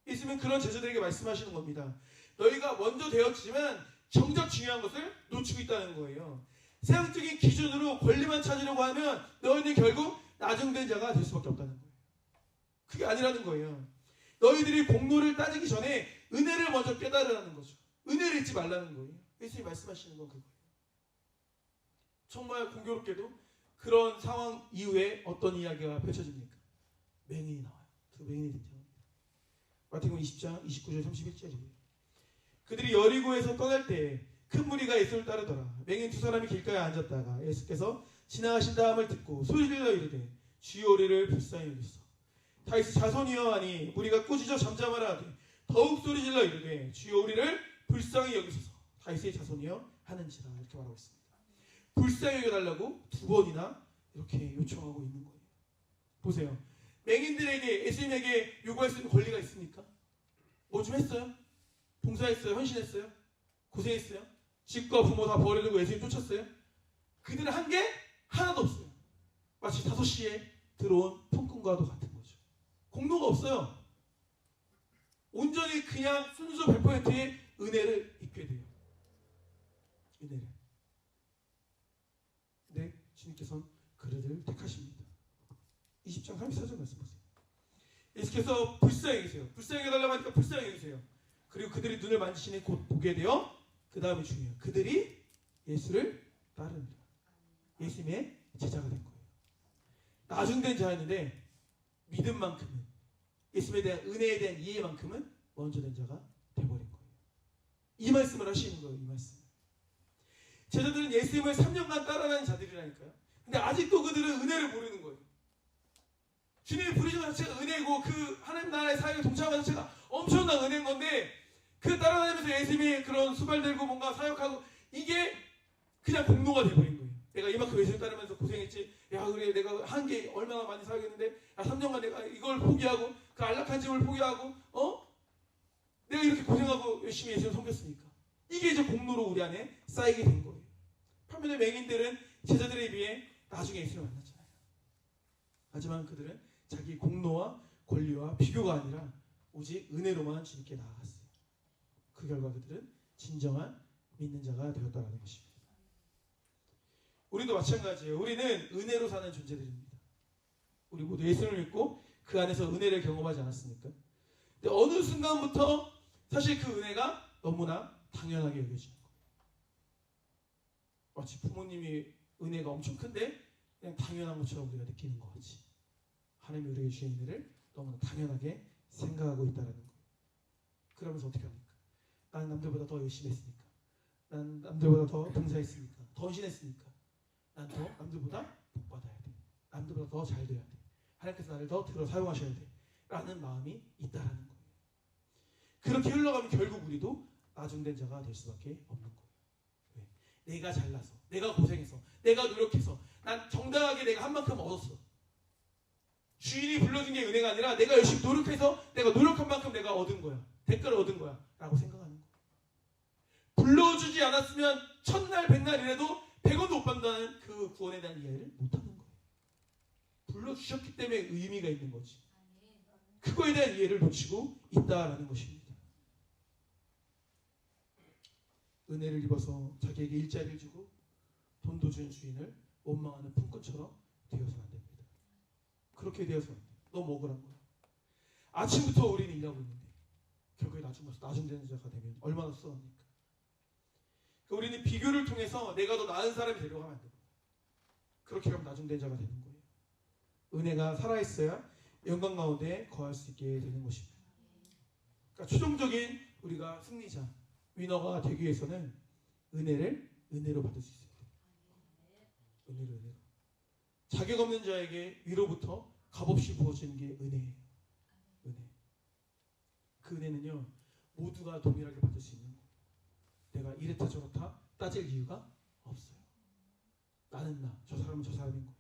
예수님은 그런 제자들에게 말씀하시는 겁니다. 너희가 먼저 되었지만 정작 중요한 것을 놓치고 있다는 거예요. 세상적인 기준으로 권리만 찾으려고 하면 너희는 결국 나중된 자가 될 수밖에 없다는 거예요. 그게 아니라는 거예요. 너희들이 공로를 따지기 전에 은혜를 먼저 깨달으라는 거죠. 은혜를 잊지 말라는 거예요. 예수님이 말씀하시는 건 그거예요. 정말 공교롭게도 그런 상황 이후에 어떤 이야기가 펼쳐집니까? 맹인이 나와요. 두 맹인이 등장합니다. 마태복음 20장 29절 31절이에요. 그들이 여리고에서 떠날 때 큰 무리가 예수를 따르더라. 맹인 두 사람이 길가에 앉았다가 예수께서 지나가신 다음을 듣고 소리질러 이르되 주여 우리를 불쌍히 여기소서. 다윗의 자손이여 하니 무리가 꾸짖어 잠잠하라 하되 더욱 소리질러 이르되 주여 우리를 불쌍히 여기소서. 다윗의 자손이여 하는지라 이렇게 말하고 있습니다. 불쌍히 여겨달라고 두 번이나 이렇게 요청하고 있는 거예요. 보세요. 맹인들에게 예수님에게 요구할 수 있는 권리가 있습니까? 뭐 좀 했어요? 봉사했어요? 헌신했어요? 고생했어요? 집과 부모 다 버려두고 예수님 쫓았어요? 그들은 한 게 하나도 없어요. 마치 5시에 들어온 품꾼과도 같은 거죠. 공로가 없어요. 온전히 그냥 순수 100%의 은혜를 입게 돼요. 은혜를. 근데 주님께서는 그들을 택하십니다. 20장 34절 말씀 보세요. 예수께서 불쌍히 계세요. 불쌍히 해달라고 하니까 불쌍히 계세요. 그리고 그들이 눈을 만지시니 곧 보게 되어 그 다음이 중요해요. 그들이 예수를 따르니라. 예수님의 제자가 된 거예요. 나중된 자였는데 믿음만큼은 예수님에 대한 은혜에 대한 이해만큼은 먼저 된 자가 돼버린 거예요. 이 말씀을 하시는 거예요. 이 말씀. 제자들은 예수님을 3년간 따라가는 자들이라니까요. 근데 아직도 그들은 은혜를 모르는 거예요. 주님이 부르신 것 자체가 은혜고 그 하나님 나라의 사역에 동참하는 자체가 엄청난 은혜인 건데 그 따라다니면서 예수님이 그런 수발 들고 뭔가 사역하고 이게 그냥 공로가 돼버린 거예요. 내가 이만큼 예수님 따르면서 고생했지. 야 그래 내가 한 게 얼마나 많이 사역했는데 야 3년간 내가 이걸 포기하고 그 안락한 집을 포기하고 내가 이렇게 고생하고 열심히 예수님 섬겼으니까 이게 이제 공로로 우리 안에 쌓이게 된 거예요. 반면에 맹인들은 제자들에 비해 나중에 예수님을 만났잖아요. 하지만 그들은 자기 공로와 권리와 비교가 아니라 오직 은혜로만 주님께 나아갔어요. 그 결과 그들은 진정한 믿는 자가 되었다는 것입니다. 우리도 마찬가지예요. 우리는 은혜로 사는 존재들입니다. 우리 모두 예수를 믿고 그 안에서 은혜를 경험하지 않았습니까? 근데 어느 순간부터 사실 그 은혜가 너무나 당연하게 여겨지는 거예요. 마치 부모님이 은혜가 엄청 큰데 그냥 당연한 것처럼 우리가 느끼는 것 같이 하나님이 우리에게 주신 은혜를 너무나 당연하게 생각하고 있다는 거예요. 그러면서 어떻게 합니까? 난 남들보다 더 열심히 했으니까, 난 남들보다 더 봉사했으니까, 더 헌신했으니까 난 더 남들보다 복 받아야 돼. 남들보다 더 잘 돼야 돼. 하나님께서 나를 더 들어 사용하셔야 돼. 라는 마음이 있다라는 거예요. 그렇게 흘러가면 결국 우리도 나중된 자가 될 수밖에 없는 거예요. 왜? 내가 잘나서, 내가 고생해서, 내가 노력해서, 난 정당하게 내가 한 만큼 얻었어. 주인이 불러준 게 은혜가 아니라 내가 열심히 노력해서 내가 노력한 만큼 내가 얻은 거야. 대가를 얻은 거야. 라고 생각하는 거예요. 불러주지 않았으면 첫날 백날이라도 100원도 못 받는다는 그 구원에 대한 이해를 못하는 거예요. 불러주셨기 때문에 의미가 있는 거지. 그거에 대한 이해를 놓치고 있다라는 것입니다. 은혜를 입어서 자기에게 일자리를 주고 돈도 주는 주인을 원망하는 품꾼처럼 되어서는 안 됩니다. 그렇게 되어서는 안 돼요. 너무 억울한 거예요. 아침부터 우리는 일하고 있는데 결국에 나중에 나중된 자가 되면 얼마나 수고합니까? 그러니까 우리는 비교를 통해서 내가 더 나은 사람이 되려고 하면 안 돼요. 그렇게 하면 나중된 자가 되는 거예요. 은혜가 살아있어야 영광 가운데 거할 수 있게 되는 것입니다. 그러니까 최종적인 우리가 승리자, 위너가 되기 위해서는 은혜로 받을 수 있어요. 은혜로. 자격 없는 자에게 위로부터 값없이 부어지는 게 은혜예요. 은혜. 그 은혜는요, 모두가 동일하게 받을 수 있는 거예요. 내가 이렇다 저렇다 따질 이유가 없어요. 나는 나, 저 사람은 저 사람인 거예요.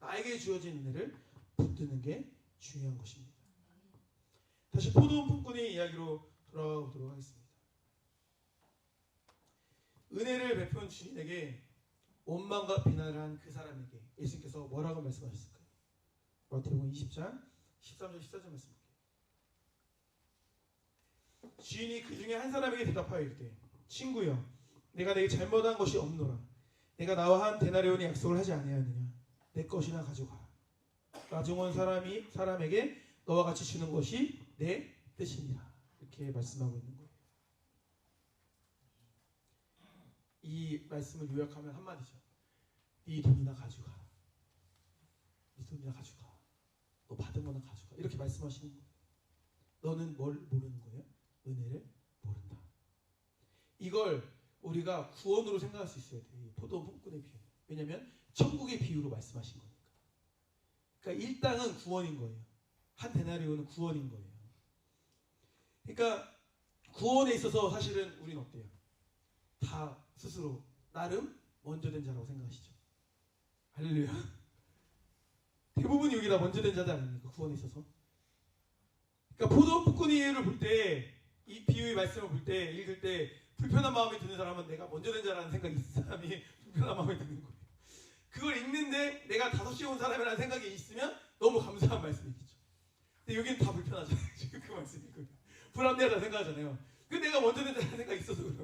나에게 주어진 은혜를 붙드는 게 중요한 것입니다. 다시 포도원 품꾼의 이야기로 돌아가 보도록 하겠습니다. 은혜를 베푼 주인에게 원망과 비난을 한 그 사람에게 예수님께서 뭐라고 말씀하셨을까요? 마태복음 20장 13절 14절 말씀 볼게요. 주인이 그 중에 한 사람에게 대답하여 이르되 친구여 내가 내게 잘못한 것이 없노라. 내가 나와 한 데나리온의 약속을 하지 아니하느냐. 내 것이나 가져가라. 나중 온 사람에게 너와 같이 주는 것이 내 뜻이니라. 이렇게 말씀하고 있는 거예요. 이 말씀을 요약하면 한마디죠. 네 돈이나 가져가. 네 돈이나 가져가. 너 받은 거나 가져가. 이렇게 말씀하시는 거예요. 너는 뭘 모르는 거예요? 은혜를 모른다. 이걸 우리가 구원으로 생각할 수 있어야 돼요. 포도원 품꾼의 비유. 왜냐하면 천국의 비유로 말씀하신 거니까. 그러니까 일당은 구원인 거예요. 한 데나리온은 구원인 거예요. 그러니까 구원에 있어서 사실은 우리는 어때요? 다 스스로 나름 먼저 된 자라고 생각하시죠. 할렐루야. 대부분 여기 다 먼저 된 자들 아닙니까? 구원에 있어서. 그러니까 포도원 품꾼의 이유를 볼 때, 이 비유의 말씀을 볼 때, 읽을 때 불편한 마음이 드는 사람은 내가 먼저 된 자라는 생각이 있는 사람이 불편한 마음이 드는 거예요. 그걸 읽는데 내가 5시에 온 사람이라는 생각이 있으면 너무 감사한 말씀이겠죠. 근데 여기는 다 불편하잖아요. 지금 그 말씀이 거예요. 불합리하다 생각하잖아요. 근데 내가 먼저 된 자라는 생각이 있어서 그런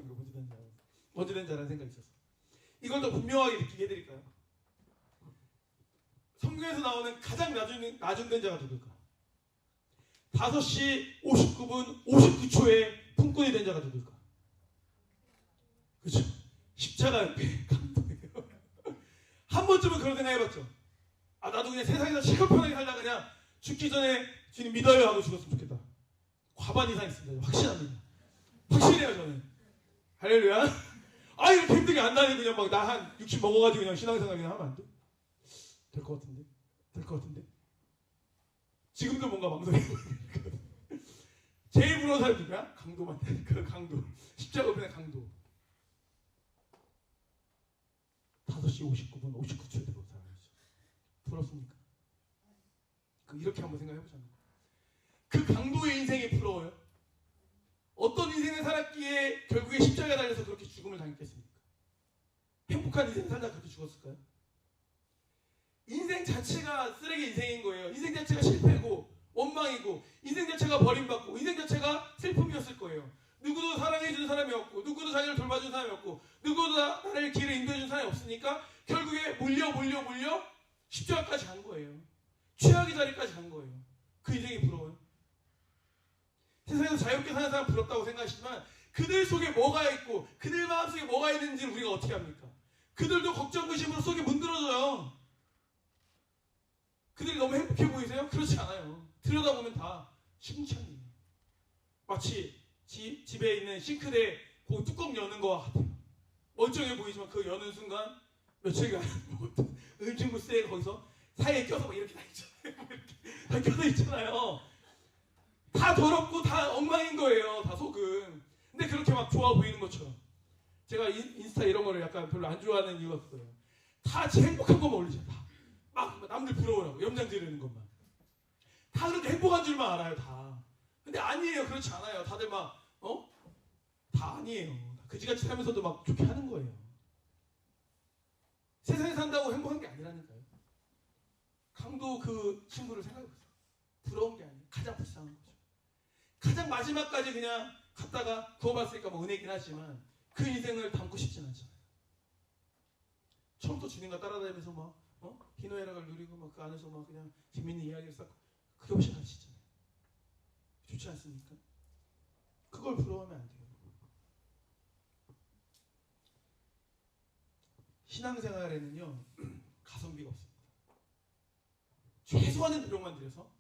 거예요. 먼저 된 자라는 생각이 있어서. 이걸 더 분명하게 느끼게 해드릴까요? 성경에서 나오는 가장 나중된 자가 누굴까? 5시 59분 59초에 품꾼이 된 자가 누굴까? 그렇죠? 십자가 옆에 감동이에요. 한 번쯤은 그런 생각 해봤죠? 아 나도 그냥 세상에서 실컷 편하게 살다 그냥 죽기 전에 주님 믿어요 하고 죽었으면 좋겠다. 과반 이상 있습니다. 확신합니다. 확신해요 저는. 할렐루야. 아 이렇게 힘들게 안 다니고 그냥 막 나 한 60 먹어가지고 그냥 신앙생활 그냥 하면 안 돼? 될 것 같은데? 될 것 같은데? 지금도 뭔가 망설이고 제일 부러운 사람이 누구야? 강도만. 그 강도. 십자가 옆에 강도. 5시 59분 59초에 들어온 사람이죠. 부럽습니까? 이렇게 한번 생각해보자는 거예요. 그 강도의 인생이 부러워요? 어떤 인생을 살았기에 결국에 십자가에 달려서 그렇게 죽음을 당했겠습니까? 행복한 인생을 살다 그렇게 죽었을까요? 인생 자체가 쓰레기 인생인 거예요. 인생 자체가 실패고 원망이고 인생 자체가 버림받고 인생 자체가 슬픔이었을 거예요. 누구도 사랑해주는 사람이 없고 누구도 자기를 돌봐주는 사람이 없고 누구도 나를 길을 인도해주는 사람이 없으니까 결국에 몰려 십자가까지 간 거예요. 최악의 자리까지 간 거예요. 그 인생이 부러워요? 세상에서 자유롭게 사는 사람 부럽다고 생각하시지만 그들 속에 뭐가 있고 그들 마음속에 뭐가 있는지를 우리가 어떻게 합니까? 그들도 걱정, 근심으로 속이 문드러져요. 그들이 너무 행복해 보이세요? 그렇지 않아요. 들여다보면 다 시궁창이에요. 마치 집에 있는 싱크대 그 뚜껑 여는 것 같아요. 멀쩡해 보이지만 그 여는 순간 며칠간 음식물세 거기서 사이에 껴서 막 이렇게 다 있잖아요. 이렇게 다 껴서 있잖아요. 다 더럽고 다 엉망인 거예요. 다 속은. 근데 그렇게 막 좋아 보이는 것처럼. 제가 인스타 이런 거를 약간 별로 안 좋아하는 이유가 있어요. 다 제 행복한 것만 올리죠. 다. 막 남들 부러워라고 염장 지르는 것만. 다 그렇게 행복한 줄만 알아요. 다. 근데 아니에요. 그렇지 않아요. 다들 막 다 아니에요. 그지같이 살면서도 막 좋게 하는 거예요. 세상에 산다고 행복한 게 아니라니까요. 강도 그 친구를 생각해보세요. 부러운 게 아니에요. 가장 불쌍한 거죠. 가장 마지막까지 그냥 갔다가 구워봤으니까 뭐 은혜긴 하지만 그 인생을 담고 싶진 않잖아요. 처음부터 주님과 따라다니면서 막 희노애락을 누리고 막 그 안에서 막 그냥 재밌는 이야기를 쌓고 그게 훨씬 낫시잖아요. 좋지 않습니까? 그 걸 부러워하면 안 돼요. 신앙생활에는요 가성비가 없습니다. 최소한의 노력만 들여서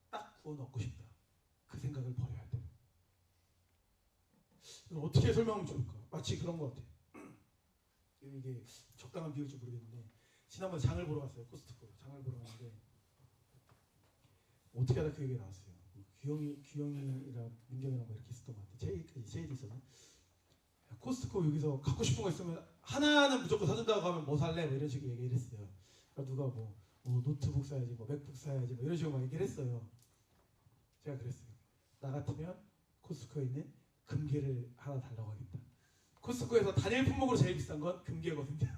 딱 구원 얻고 싶다. 그 생각을 버려야 돼요. 이걸 어떻게 설명하면 좋을까? 마치 그런 것 같아요. 이게 적당한 비유일지 모르겠는데 지난번에 장을 보러 갔어요. 코스트코 장을 보러 갔는데 어떻게 하다 그 얘기가 나왔어요. 규영이랑 민경이랑 뭐 이렇게 있었던 것 같아요. 제이도 있었나? 코스트코 여기서 갖고 싶은 거 있으면 하나는 무조건 사준다고 하면 뭐 살래? 뭐 이런 식으로 얘기를 했어요. 그러니까 누가 뭐 노트북 사야지, 뭐 맥북 사야지, 뭐 이런 식으로 막 얘기를 했어요. 제가 그랬어요. 나 같으면 코스트코에 있는 금괴를 하나 달라고 하겠다. 코스트코에서 단일 품목으로 제일 비싼 건 금괴거든요.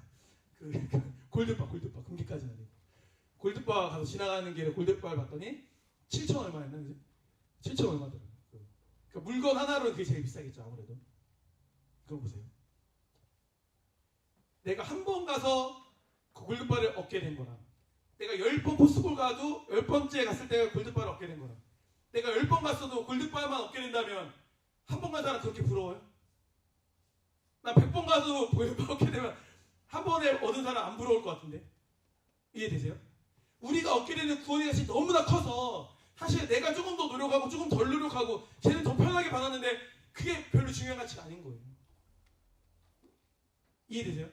그 골드바 금괴까지는 아니고 골드바 가서 지나가는 길에 골드바를 봤더니 7천 얼마였나 그지? 7천 얼마더라고요. 그러니까 물건 하나로 그게 제일 비싸겠죠 아무래도. 그럼 보세요. 내가 한 번 가서 그 골드바를 얻게 된 거랑 내가 10번 코스트코를 가도 10번째 갔을 때 골드바를 얻게 된 거랑 내가 10번 갔어도 골드바만 얻게 된다면 한 번 간 사람 그렇게 부러워요? 나 100번 가도 골드바 얻게 되면 한 번에 얻은 사람 안 부러울 것 같은데 이해되세요? 우리가 얻게 되는 구원의 가치 너무나 커서 사실 내가 조금 더 노력하고 조금 덜 노력하고 쟤는 더 편하게 받았는데 그게 별로 중요한 가치가 아닌 거예요. 이해되세요?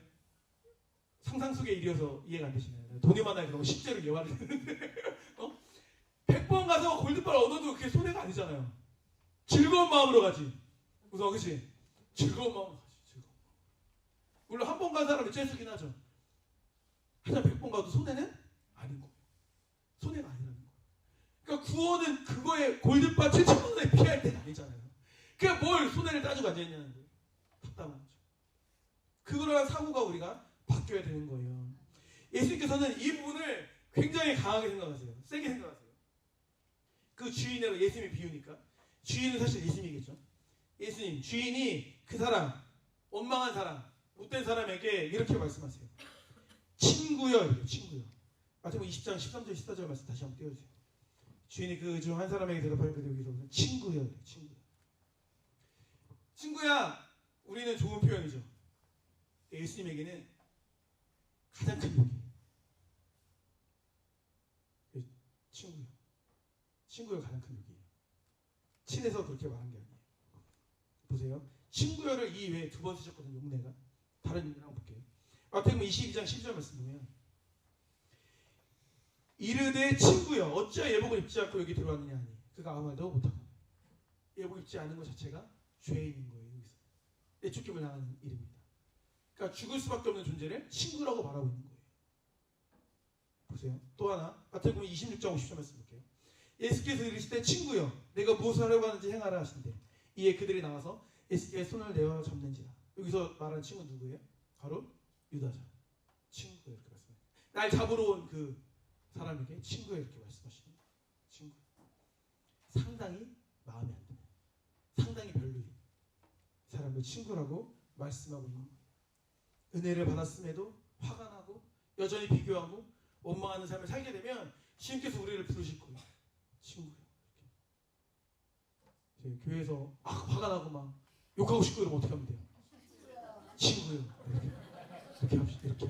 상상 속의 일이어서 이해가 안 되시나요? 돈이 많아야 그런 거 실제로 이해가 되는데 100번 가서 골드바를 얻어도 그게 손해가 아니잖아요. 즐거운 마음으로 가지. 우선 그치? 즐거운 마음으로 가지. 즐거운 마음. 물론 한 번 간 사람이 째수긴 하죠. 하지만 100번 가도 손해는 아닌 거예요. 손해가 아니라는 거예요. 그러니까 구원은 그거에 골드바 7,000원에 피할 때가 아니잖아요. 그러니까 뭘 손해를 따지고 앉아있냐는 거예요. 답답한 거죠. 그러한 사고가 우리가 바뀌어야 되는 거예요. 예수님께서는 이 부분을 굉장히 강하게 생각하세요. 세게 생각하세요. 그 주인으로 예수님이 비우니까 주인은 사실 예수님이겠죠. 예수님, 주인이 그 사람, 원망한 사람, 못된 사람에게 이렇게 말씀하세요. 친구여, 이렇게 친구여. 마태복음 20장 13절 14절 말씀 다시 한번 띄워주세요. 주인이 그 중 한 사람에게 대답하니까 여기서 친구여, 이렇게 친구야. 친구야, 우리는 좋은 표현이죠. 예수님에게는 가장 큰 욕이에요. 친구요. 친구요 가장 큰 욕이에요. 친해서 그렇게 말한 게 아니에요. 보세요. 친구요를 이 외에 2번 쓰셨거든요. 용례가. 다른 용례 한번 볼게요. 마태복음 22장 12절 말씀 보면 이르되 친구여 어찌하여 예복을 입지 않고 여기 들어왔느냐 하니 그가 아무 말도 못하고 예복 입지 않은 것 자체가 죄인인 거예요. 여기서 내쫓김을 당하는 일입니다. 그러니까 죽을 수밖에 없는 존재를 친구라고 말하고 있는 거예요. 보세요. 또 하나 마태복음 26장 50절 말씀 볼게요. 예수께서 이르시되 친구여 내가 무엇을 하려고 하는지 행하라 하신대 이에 그들이 나와서 예수께 손을 내어 잡는지라. 여기서 말하는 친구 누구예요? 바로 유다죠. 친구예요. 이렇게 말씀해요. 날 잡으러 온 그 사람에게 친구예요. 이렇게 말씀하시는 친구. 상당히 마음에 안 드는 상당히 별로인 사람을 친구라고 말씀하고 있는 거예요. 은혜를 받았음에도 화가 나고 여전히 비교하고 원망하는 삶을 살게 되면 주님께서 우리를 부르실 거예요. 친구예요. 이렇게. 교회에서 화가 나고 막 욕하고 싶고 이러면 어떻게 하면 돼요? 친구예요. 이렇게 합시다. 이렇게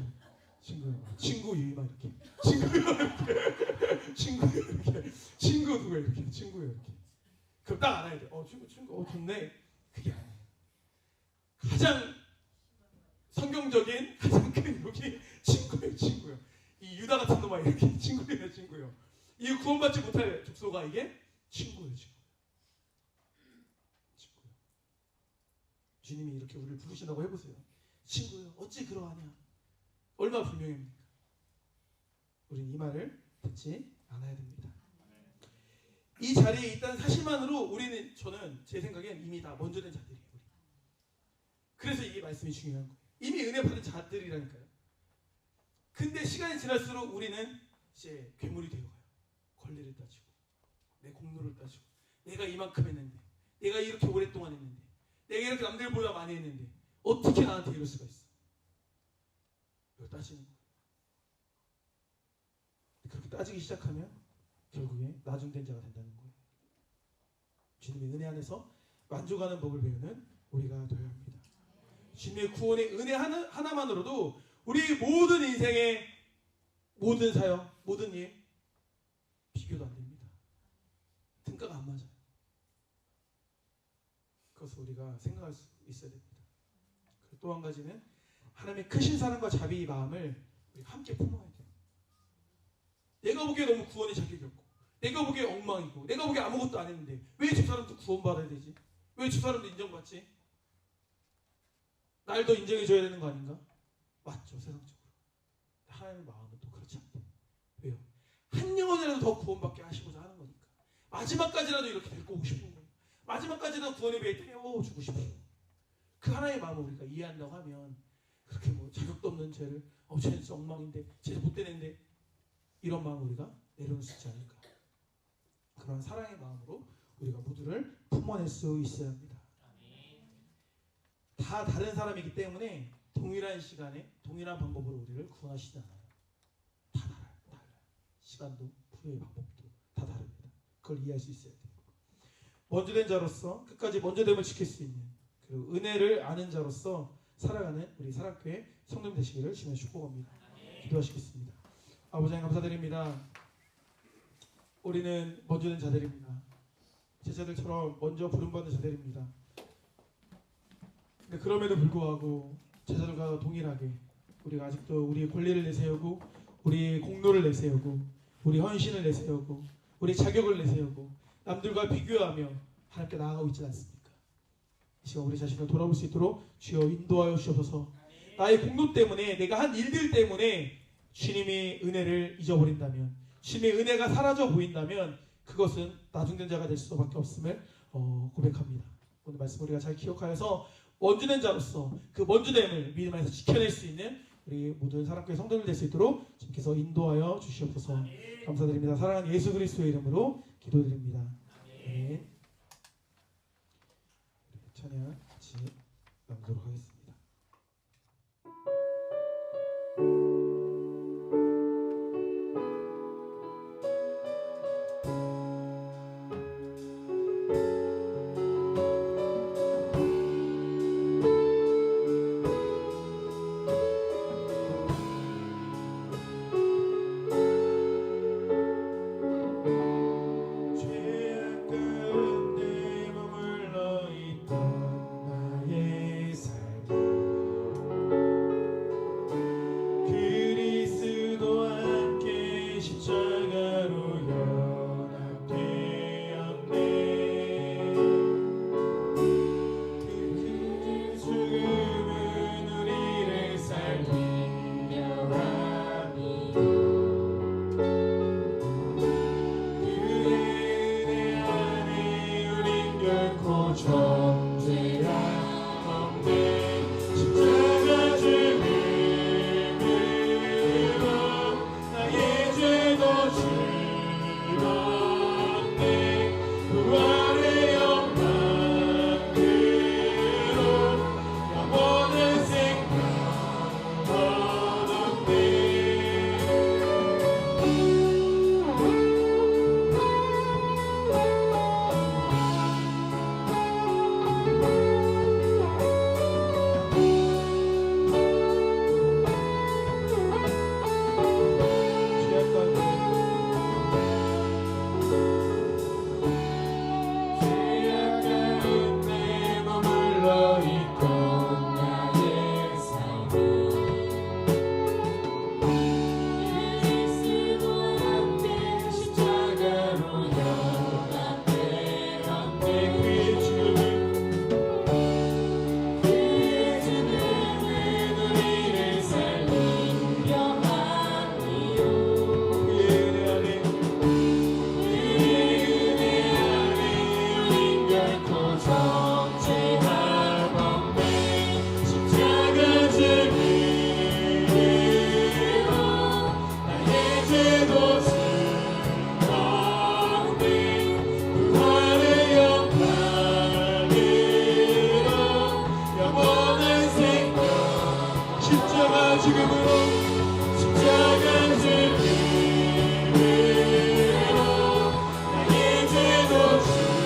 친구예요. 친구 유이만 이렇게. 친구예요. 이렇게. 친구예요. 이렇게. 친구 누구예요? 이렇게. 친구예요. 이렇게. 그럼 딱 알아야 돼. 친구. 좋네. 그게 아니에요. 가장 성경적인 가장 큰 욕이 친구예요. 친구예요. 이 유다 같은 놈아 이렇게 친구예요. 친구예요. 이 구원받지 못할 족소가 이게 친구예요. 친구예요. 주님이 이렇게 우리를 부르신다고 해보세요. 친구예요. 어찌 그러하냐. 얼마나 분명합니까? 우리는 이 말을 듣지 않아야 됩니다. 이 자리에 있다는 사실만으로 저는 제 생각엔 이미 다 먼저 된 자들이에요. 그래서 이 말씀이 중요한 거예요. 이미 은혜 받은 자들이라니까요. 근데 시간이 지날수록 우리는 이제 괴물이 되어가요. 권리를 따지고 내 공로를 따지고 내가 이만큼 했는데 내가 이렇게 오랫동안 했는데 내가 이렇게 남들보다 많이 했는데 어떻게 나한테 이럴 수가 있어. 이걸 따지는 거예요. 그렇게 따지기 시작하면 결국에 나중된 자가 된다는 거예요. 주님의 은혜 안에서 만족하는 법을 배우는 우리가 되어야 합니다. 주님의 구원의 은혜 하나만으로도 우리 모든 인생의 모든 사역, 모든 일 비교도 안 됩니다. 등가가 안 맞아요. 그것을 우리가 생각할 수 있어야 됩니다. 또 한 가지는 하나님의 크신 사랑과 자비의 마음을 우리가 함께 품어야 돼요. 내가 보기에 너무 구원의 자격이 없고, 내가 보기에 엉망이고, 내가 보기에 아무것도 안 했는데 왜 저 사람도 구원받아야 되지? 왜 저 사람도 인정받지? 날 더 인정해줘야 되는 거 아닌가? 맞죠, 세상적으로. 하나님의 마음은 또 그렇지 않대요. 왜요? 한 영혼이라도 더 구원받게 하시고자 하는 거니까. 마지막까지라도 이렇게 데리고 오고 싶은 거예요. 마지막까지라도 구원의 배에 태워주고 싶어요. 그 하나의 마음을 우리가 이해한다고 하면 그렇게 뭐 자격도 없는 죄를 쟤는 진짜 엉망인데 쟤는 못 되는데 이런 마음을 우리가 내려놓을 수 있지 않을까. 그런 사랑의 마음으로 우리가 모두를 품어낼 수 있어야 합니다. 다 다른 사람이기 때문에 동일한 시간에 동일한 방법으로 우리를 구원하시지 않아요. 다 달라요. 시간도 부여의 방법도 다 다릅니다. 그걸 이해할 수 있어야 돼요. 먼저된 자로서 끝까지 먼저됨을 지킬 수 있는, 그리고 은혜를 아는 자로서 살아가는 우리 사랑교회 성도님 되시기를 주님의 축복합니다. 기도하시겠습니다. 아버지 하나님 감사드립니다. 우리는 먼저된 자들입니다. 제자들처럼 먼저 부름받는 자들입니다. 근데 그럼에도 불구하고 제자들과 동일하게 우리가 아직도 우리의 권리를 내세우고, 우리의 공로를 내세우고, 우리 헌신을 내세우고, 우리 자격을 내세우고 남들과 비교하며 하나님께 나아가고 있지 않습니까? 이 시간 우리 자신을 돌아볼 수 있도록 주여 인도하여 주옵소서. 나의 공로 때문에, 내가 한 일들 때문에 주님의 은혜를 잊어버린다면, 주님의 은혜가 사라져 보인다면 그것은 나중된 자가 될 수밖에 없음을 고백합니다. 오늘 말씀 우리가 잘 기억하여서 먼저된 자로서 그 먼저됨을 믿음 안에서 지켜낼 수 있는 우리 모든 사랑교회 성도들 될 수 있도록 주님께서 인도하여 주시옵소서. 감사드립니다. 사랑하는 예수 그리스도의 이름으로 기도드립니다. 네. 찬양 같이 나누도록 하겠습니다. 나의 죄도 주었네.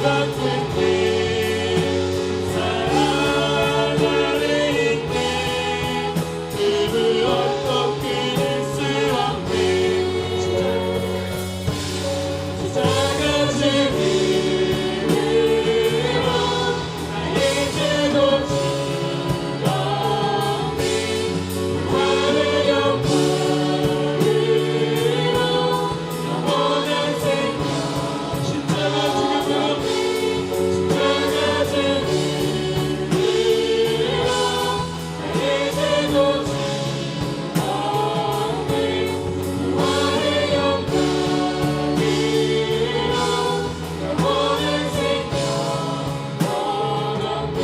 같은 길 사랑 안에 있네 그를 어떻게 낼 수 없네 십자가 주님으로 나의 죄도 지었네 부활의 영광으로 영원한 생명 십자가 주님으로 십자가 주님으로 나의 죄도 지었네 부활의 영광으로 영원한 생명 얻었네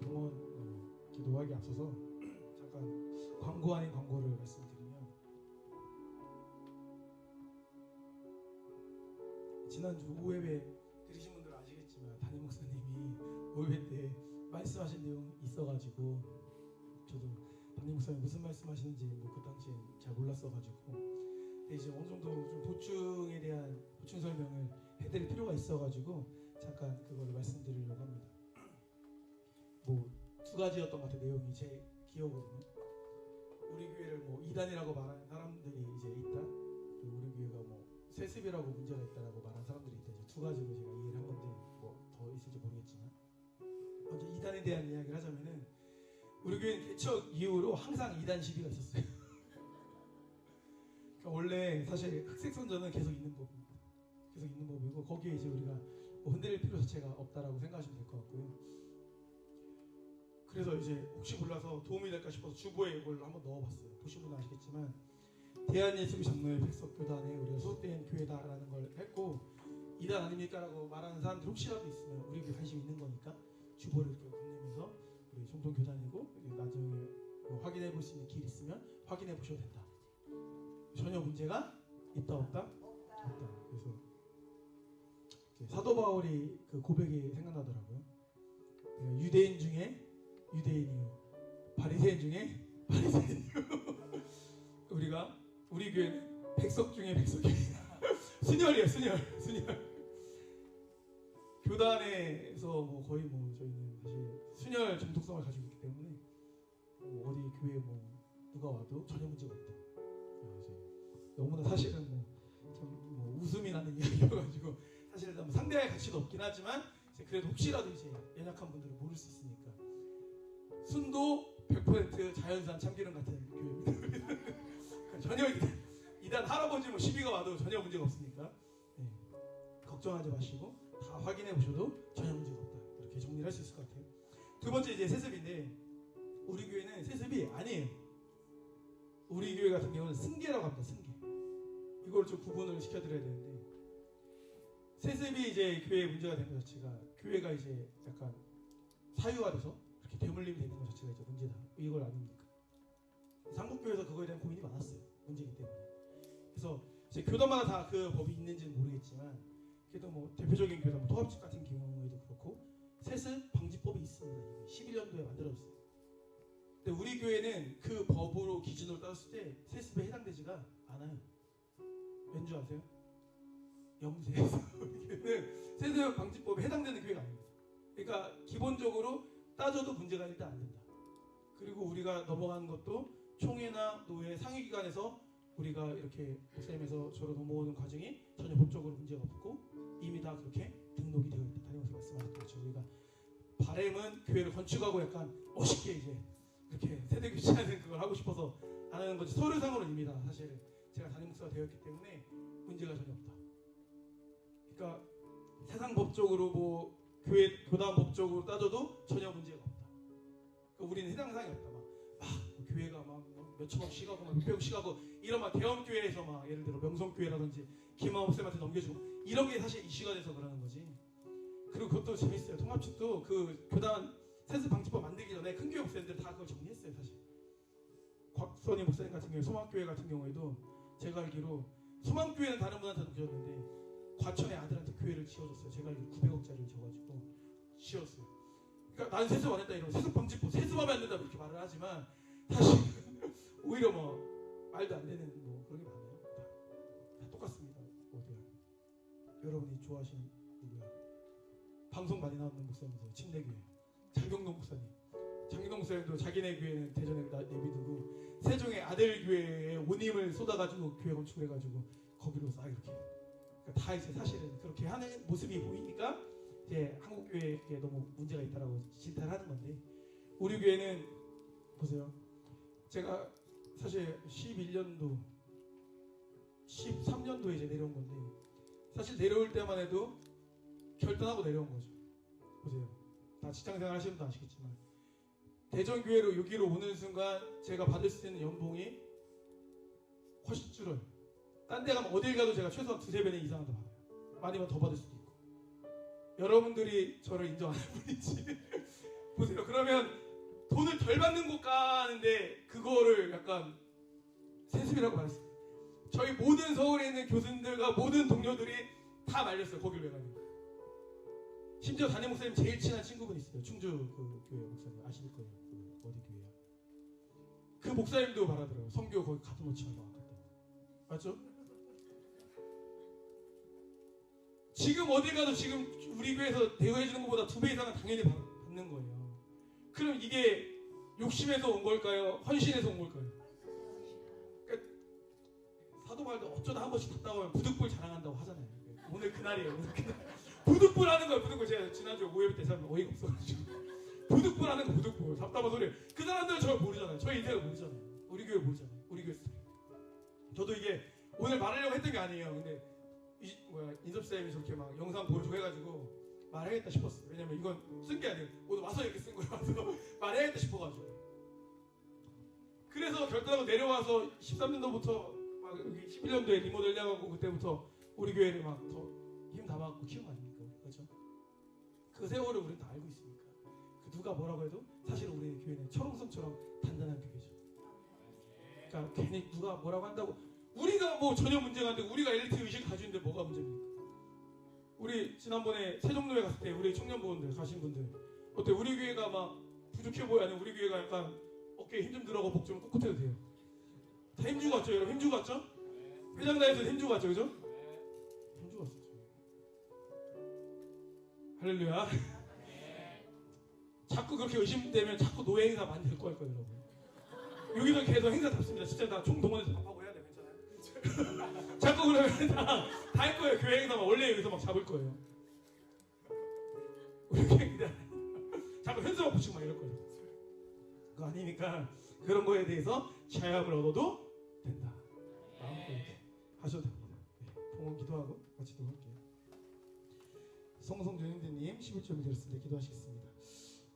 병원 기도하기 앞서서 잠깐 광고 아닌 광고를 말씀드리면 지난주 오예배 들으신 분들은 아시겠지만 담임 목사님이 오예배 때 말씀하신 내용이 있어가지고 저도 담임 목사님 무슨 말씀하시는지 그 당시엔 잘 몰랐어가지고 근데 이제 어느 정도 좀 보충에 대한 보충 설명을 해드릴 필요가 있어가지고 잠깐 그거를 말씀드리려고 합니다. 뭐 두 가지였던 것 같아요. 내용이 제 기억으로는 우리 교회를 뭐 이단이라고 말하는 사람들이 이제 있다. 그리고 우리 교회가 뭐 세습이라고 문제가 있다라고 말하는 사람들이 있다. 이제 두 가지로 제가 이해를 한 건데 뭐 더 있을지 모르겠지만 먼저 이단에 대한 이야기를 하자면은 우리 교회는 개척 이후로 항상 이단 시비가 있었어요. 그러니까 원래 사실 흑색 선전은 계속 있는 법입니다. 계속 있는 법이고 거기에 이제 우리가 뭐 흔들릴 필요 자체가 없다라고 생각하시면 될 것 같고요. 그래서 이제 혹시 몰라서 도움이 될까 싶어서 주보에 이걸 한번 넣어봤어요. 보신 분은 아시겠지만 대한예수교 장로회 백석교단에 우리가 소속된 교회다라는 걸 했고 이단 아닙니까라고 말하는 사람들 혹시라도 있으면 우리 교회 관심 있는 거니까 주보를 이렇게 건네면서 우리 정통교단이고 나중에 뭐 확인해 볼 수 있는 길 있으면 확인해 보셔도 된다. 전혀 문제가 있다 없다? 없다. 그래서 사도 바울이 그 고백이 생각나더라고요. 유대인 중에 유대인이요 바리새인 중에 바리새인이요 우리가 우리 교회는 백석 중에 백석이에요. 순혈이에요. 순혈 교단에서 뭐 거의 뭐 저희는 사실 순혈 정통성을 가지고 있기 때문에 뭐 어디 교회 뭐 누가 와도 전혀 문제가 없다. 너무나 사실은 뭐 웃음이 나는 이야기여가지고 사실 뭐 상대할 가치도 없긴 하지만 그래도 혹시라도 이제 연약한 분들은 모를 수 있으니까 순도 100% 자연산 참기름 같은 교회입니다. 전혀 이단 할아버지 뭐 시비가 와도 전혀 문제가 없으니까 네. 걱정하지 마시고 다 확인해 보셔도 전혀 문제가 없다. 이렇게 정리를 할 수 있을 것 같아요. 두 번째 이제 세습인데 우리 교회는 세습이 아니에요. 우리 교회 같은 경우는 승계라고 합니다. 승계. 이걸 좀 구분을 시켜드려야 되는데 세습이 이제 교회의 문제가 되는 것 자체가 교회가 이제 약간 사유화돼서 이렇게 대물림이 되는 것 자체가 이제 문제다. 이걸 아닙니까? 삼국교회에서 그거에 대한 고민이 많았어요. 문제이기 때문에. 그래서 이제 교단마다 다 그 법이 있는지는 모르겠지만 그래도 뭐 대표적인 교단 뭐 토합집 같은 경우에도 그렇고 세습 방지법이 있습니다. 이게 11년도에 만들어졌어요. 근데 우리 교회는 그 법으로 기준으로 따졌을 때 세습에 해당되지가 않아요. 왠지 아세요? 영세에서 우리는 세습 방지법에 해당되는 교회가 아닙니다. 그러니까 기본적으로 따져도 문제가 일단 안 된다. 그리고 우리가 넘어가는 것도 총회나 노회 상위기관에서 우리가 이렇게 목사님에서 저로 넘어오는 과정이 전혀 법적으로 문제가 없고 이미 다 그렇게 등록이 되어 있다. 담임목사 말씀하셨죠. 우리가 바램은 교회를 건축하고 약간 멋있게 이제 이렇게 세대 교체하는 그걸 하고 싶어서 안 하는 거지 서류상으로입니다. 사실은 제가 담임목사가 되었기 때문에 문제가 전혀 없다. 그러니까 세상 법적으로 뭐 교회 교단 법적으로 따져도 전혀 문제가 없다. 그러니까 우리는 해당 사항이 없다. 막 교회가 막 몇천억씩 하고 막 몇백억씩 하고 이런 막 대형 교회에서 막 예를 들어 명성교회라든지 김하우 목사님한테 넘겨주고 이런 게 사실 이슈가 돼서 그러는 거지. 그리고 그것도 재밌어요. 통합측도 그 교단 세습 목사님들 다 그걸 정리했어요. 사실 곽선희 목사님 같은 경우에 소망교회 같은 경우에도 제가 알기로 소망교회는 다른 분한테도 지었는데 과천의 아들한테 교회를 지어줬어요. 제가 알기로 900억짜리를 줘가지고 지었어요. 그러니까 난 세습 안 했다 이러면 세습방지법 세습하면 안 된다 이렇게 말을 하지만 사실 오히려 뭐 말도 안 되는 뭐 그런 게 많아요. 다 똑같습니다. 어디야? 여러분이 좋아하시는 누구야? 방송 많이 나오는 목사님이세요. 침례교회 장경동 목사님. 장경동 목사님도 자기네 교회는 대전에 내비두고 세종의 아들 교회에 온 힘을 쏟아가지고 교회 건축을 해가지고 거기로 싹 이렇게. 그러니까 다 이제 사실은 그렇게 하는 모습이 보이니까 이제 한국 교회에 너무 문제가 있다라고 질타를 하는 건데 우리 교회는 보세요. 제가 사실 11년도, 13년도에 이제 내려온 건데 사실 내려올 때만 해도 결단하고 내려온 거죠. 보세요. 다 직장생활 하시는 분도 아시겠지만 대전교회로 여기로 오는 순간 제가 받을 수 있는 연봉이 훨씬 줄어요. 딴 데 가면 어딜 가도 제가 최소한 2-3배 이상은 더 받아요. 많이면 더 받을 수도 있고. 여러분들이 저를 인정 안 하는 분인지 보세요. 그러면 돈을 덜 받는 곳 가는데 그거를 약간 세습이라고 말했어요. 저희 모든 서울에 있는 교수님들과 모든 동료들이 다 말렸어요. 거기를 왜 가냐고. 심지어 담임 목사님 제일 친한 친구분 있어요. 충주 그 교회 목사님 아실 거예요. 그 어디 교회야? 그 목사님도 말하더라고요. 성교 거기 가둬놓지 말라고 아깝다고. 맞죠? 지금 어디 가도 지금 우리 교회에서 대우해주는 것보다 2배 이상은 당연히 받는 거예요. 그럼 이게 욕심에서 온 걸까요? 헌신에서 온 걸까요? 그러니까 사도 바울도 어쩌다 한 번씩 갔다 오면 부득불 자랑한다고 하잖아요. 오늘 그날이에요. 오늘 그날. 부득불 하는 거예요. 부득불. 제가 지난주에 오해부 때 사람 어이가 없어가지고 부득불 하는 거 부득불. 답답한 소리. 그 사람들은 저를 모르잖아요. 저희 인생을 모르잖아요. 우리 교회 모르잖아요. 우리 교회 스타일. 저도 이게 오늘 말하려고 했던 게 아니에요. 근데 인섭쌤이 저렇게 막 영상 보여주고 해가지고 말해야겠다 싶었어요. 왜냐면 이건 쓴 게 아니에요. 오늘 와서 이렇게 쓴 거라서 말해야겠다 싶어가지고. 그래서 결단하고 내려와서 13년도부터 막 11년도에 리모델링 하고 그때부터 우리 교회를 막 더 힘 담아갖고 키운 거 아닙니까? 그렇죠? 그 세월을 우리는 다 알고 있으니까. 그 누가 뭐라고 해도 사실 우리 교회는 철옹성처럼 단단한 교회죠. 그러니까 괜히 누가 뭐라고 한다고 우리가 뭐 전혀 문제가 안 되고 우리가 엘리트 의식 가지는데 뭐가 문제입니까? 우리 지난번에 세종로에 갔을 때 우리 청년부분들 가신 분들 어때? 우리 교회가 막 부족해 보여? 아니면 우리 교회가 약간 어깨에 힘 좀 들어가고 목 좀 꿋꿋해도 돼요? 다 힘주고 왔죠 여러분? 힘주고 왔죠? 회장단에서 힘주고 왔죠 그죠? 힘주고 왔어요. 할렐루야. 자꾸 그렇게 의심되면 자꾸 노예 행사 많이 될 거예요 여러분. 여기서 계속 행사 잡습니다. 진짜 다 총동원해서 밥하고 해야 돼. 괜찮아요? 자꾸 그러면 다 할 거예요. 교회 행사 막 원래 여기서 막 잡을 거예요. 우리 교회 자꾸 현수막 붙이고 막 이럴 거예요. 그거 아니니까 그런 거에 대해서 자유함을 얻어도 된다. 마음껏 이렇게 하셔도 됩니다. 네, 봉헌 기도하고 같이 기도할게요. 송성준 형제님 11조를 드렸습니다. 기도하시겠습니다.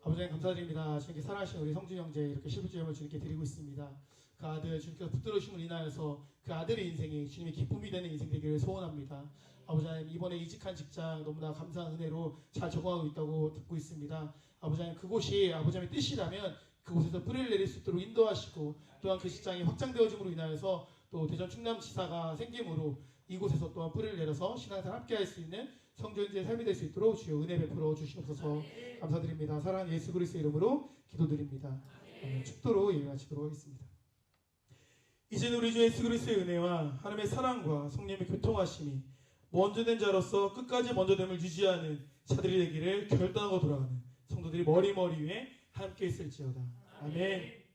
아버지 하나님 감사드립니다. 주님께 사랑하신 우리 성준 형제 이렇게 11조를 주님께 드리고 있습니다. 그 아들 주님께서 붙들으심을 인하여서 그 아들의 인생이 주님의 기쁨이 되는 인생 되기를 소원합니다. 아버지 하나님 이번에 이직한 직장 너무나 감사한 은혜로 잘 적응하고 있다고 듣고 있습니다. 아버지 하나님 그곳이 아버지 하나님의 뜻이라면 그곳에서 뿌리를 내릴 수 있도록 인도하시고 또한 그 직장이 확장되어짐으로 인하여서 또 대전 충남지사가 생김으로 이곳에서 또한 뿌리를 내려서 신앙생활 함께할 수 있는 성전제의 삶이 될 수 있도록 주여 은혜 베풀어 주시옵소서. 감사드립니다. 사랑하는 예수 그리스도의 이름으로 기도드립니다. 축도로 예배 마치도록 하겠습니다. 이제는 우리 주 예수 그리스도의 은혜와 하나님의 사랑과 성령의 교통하심이 먼저된 자로서 끝까지 먼저됨을 유지하는 자들이 되기를 결단하고 돌아가는 성도들이 머리 위에 함께 있을지어다. 아멘.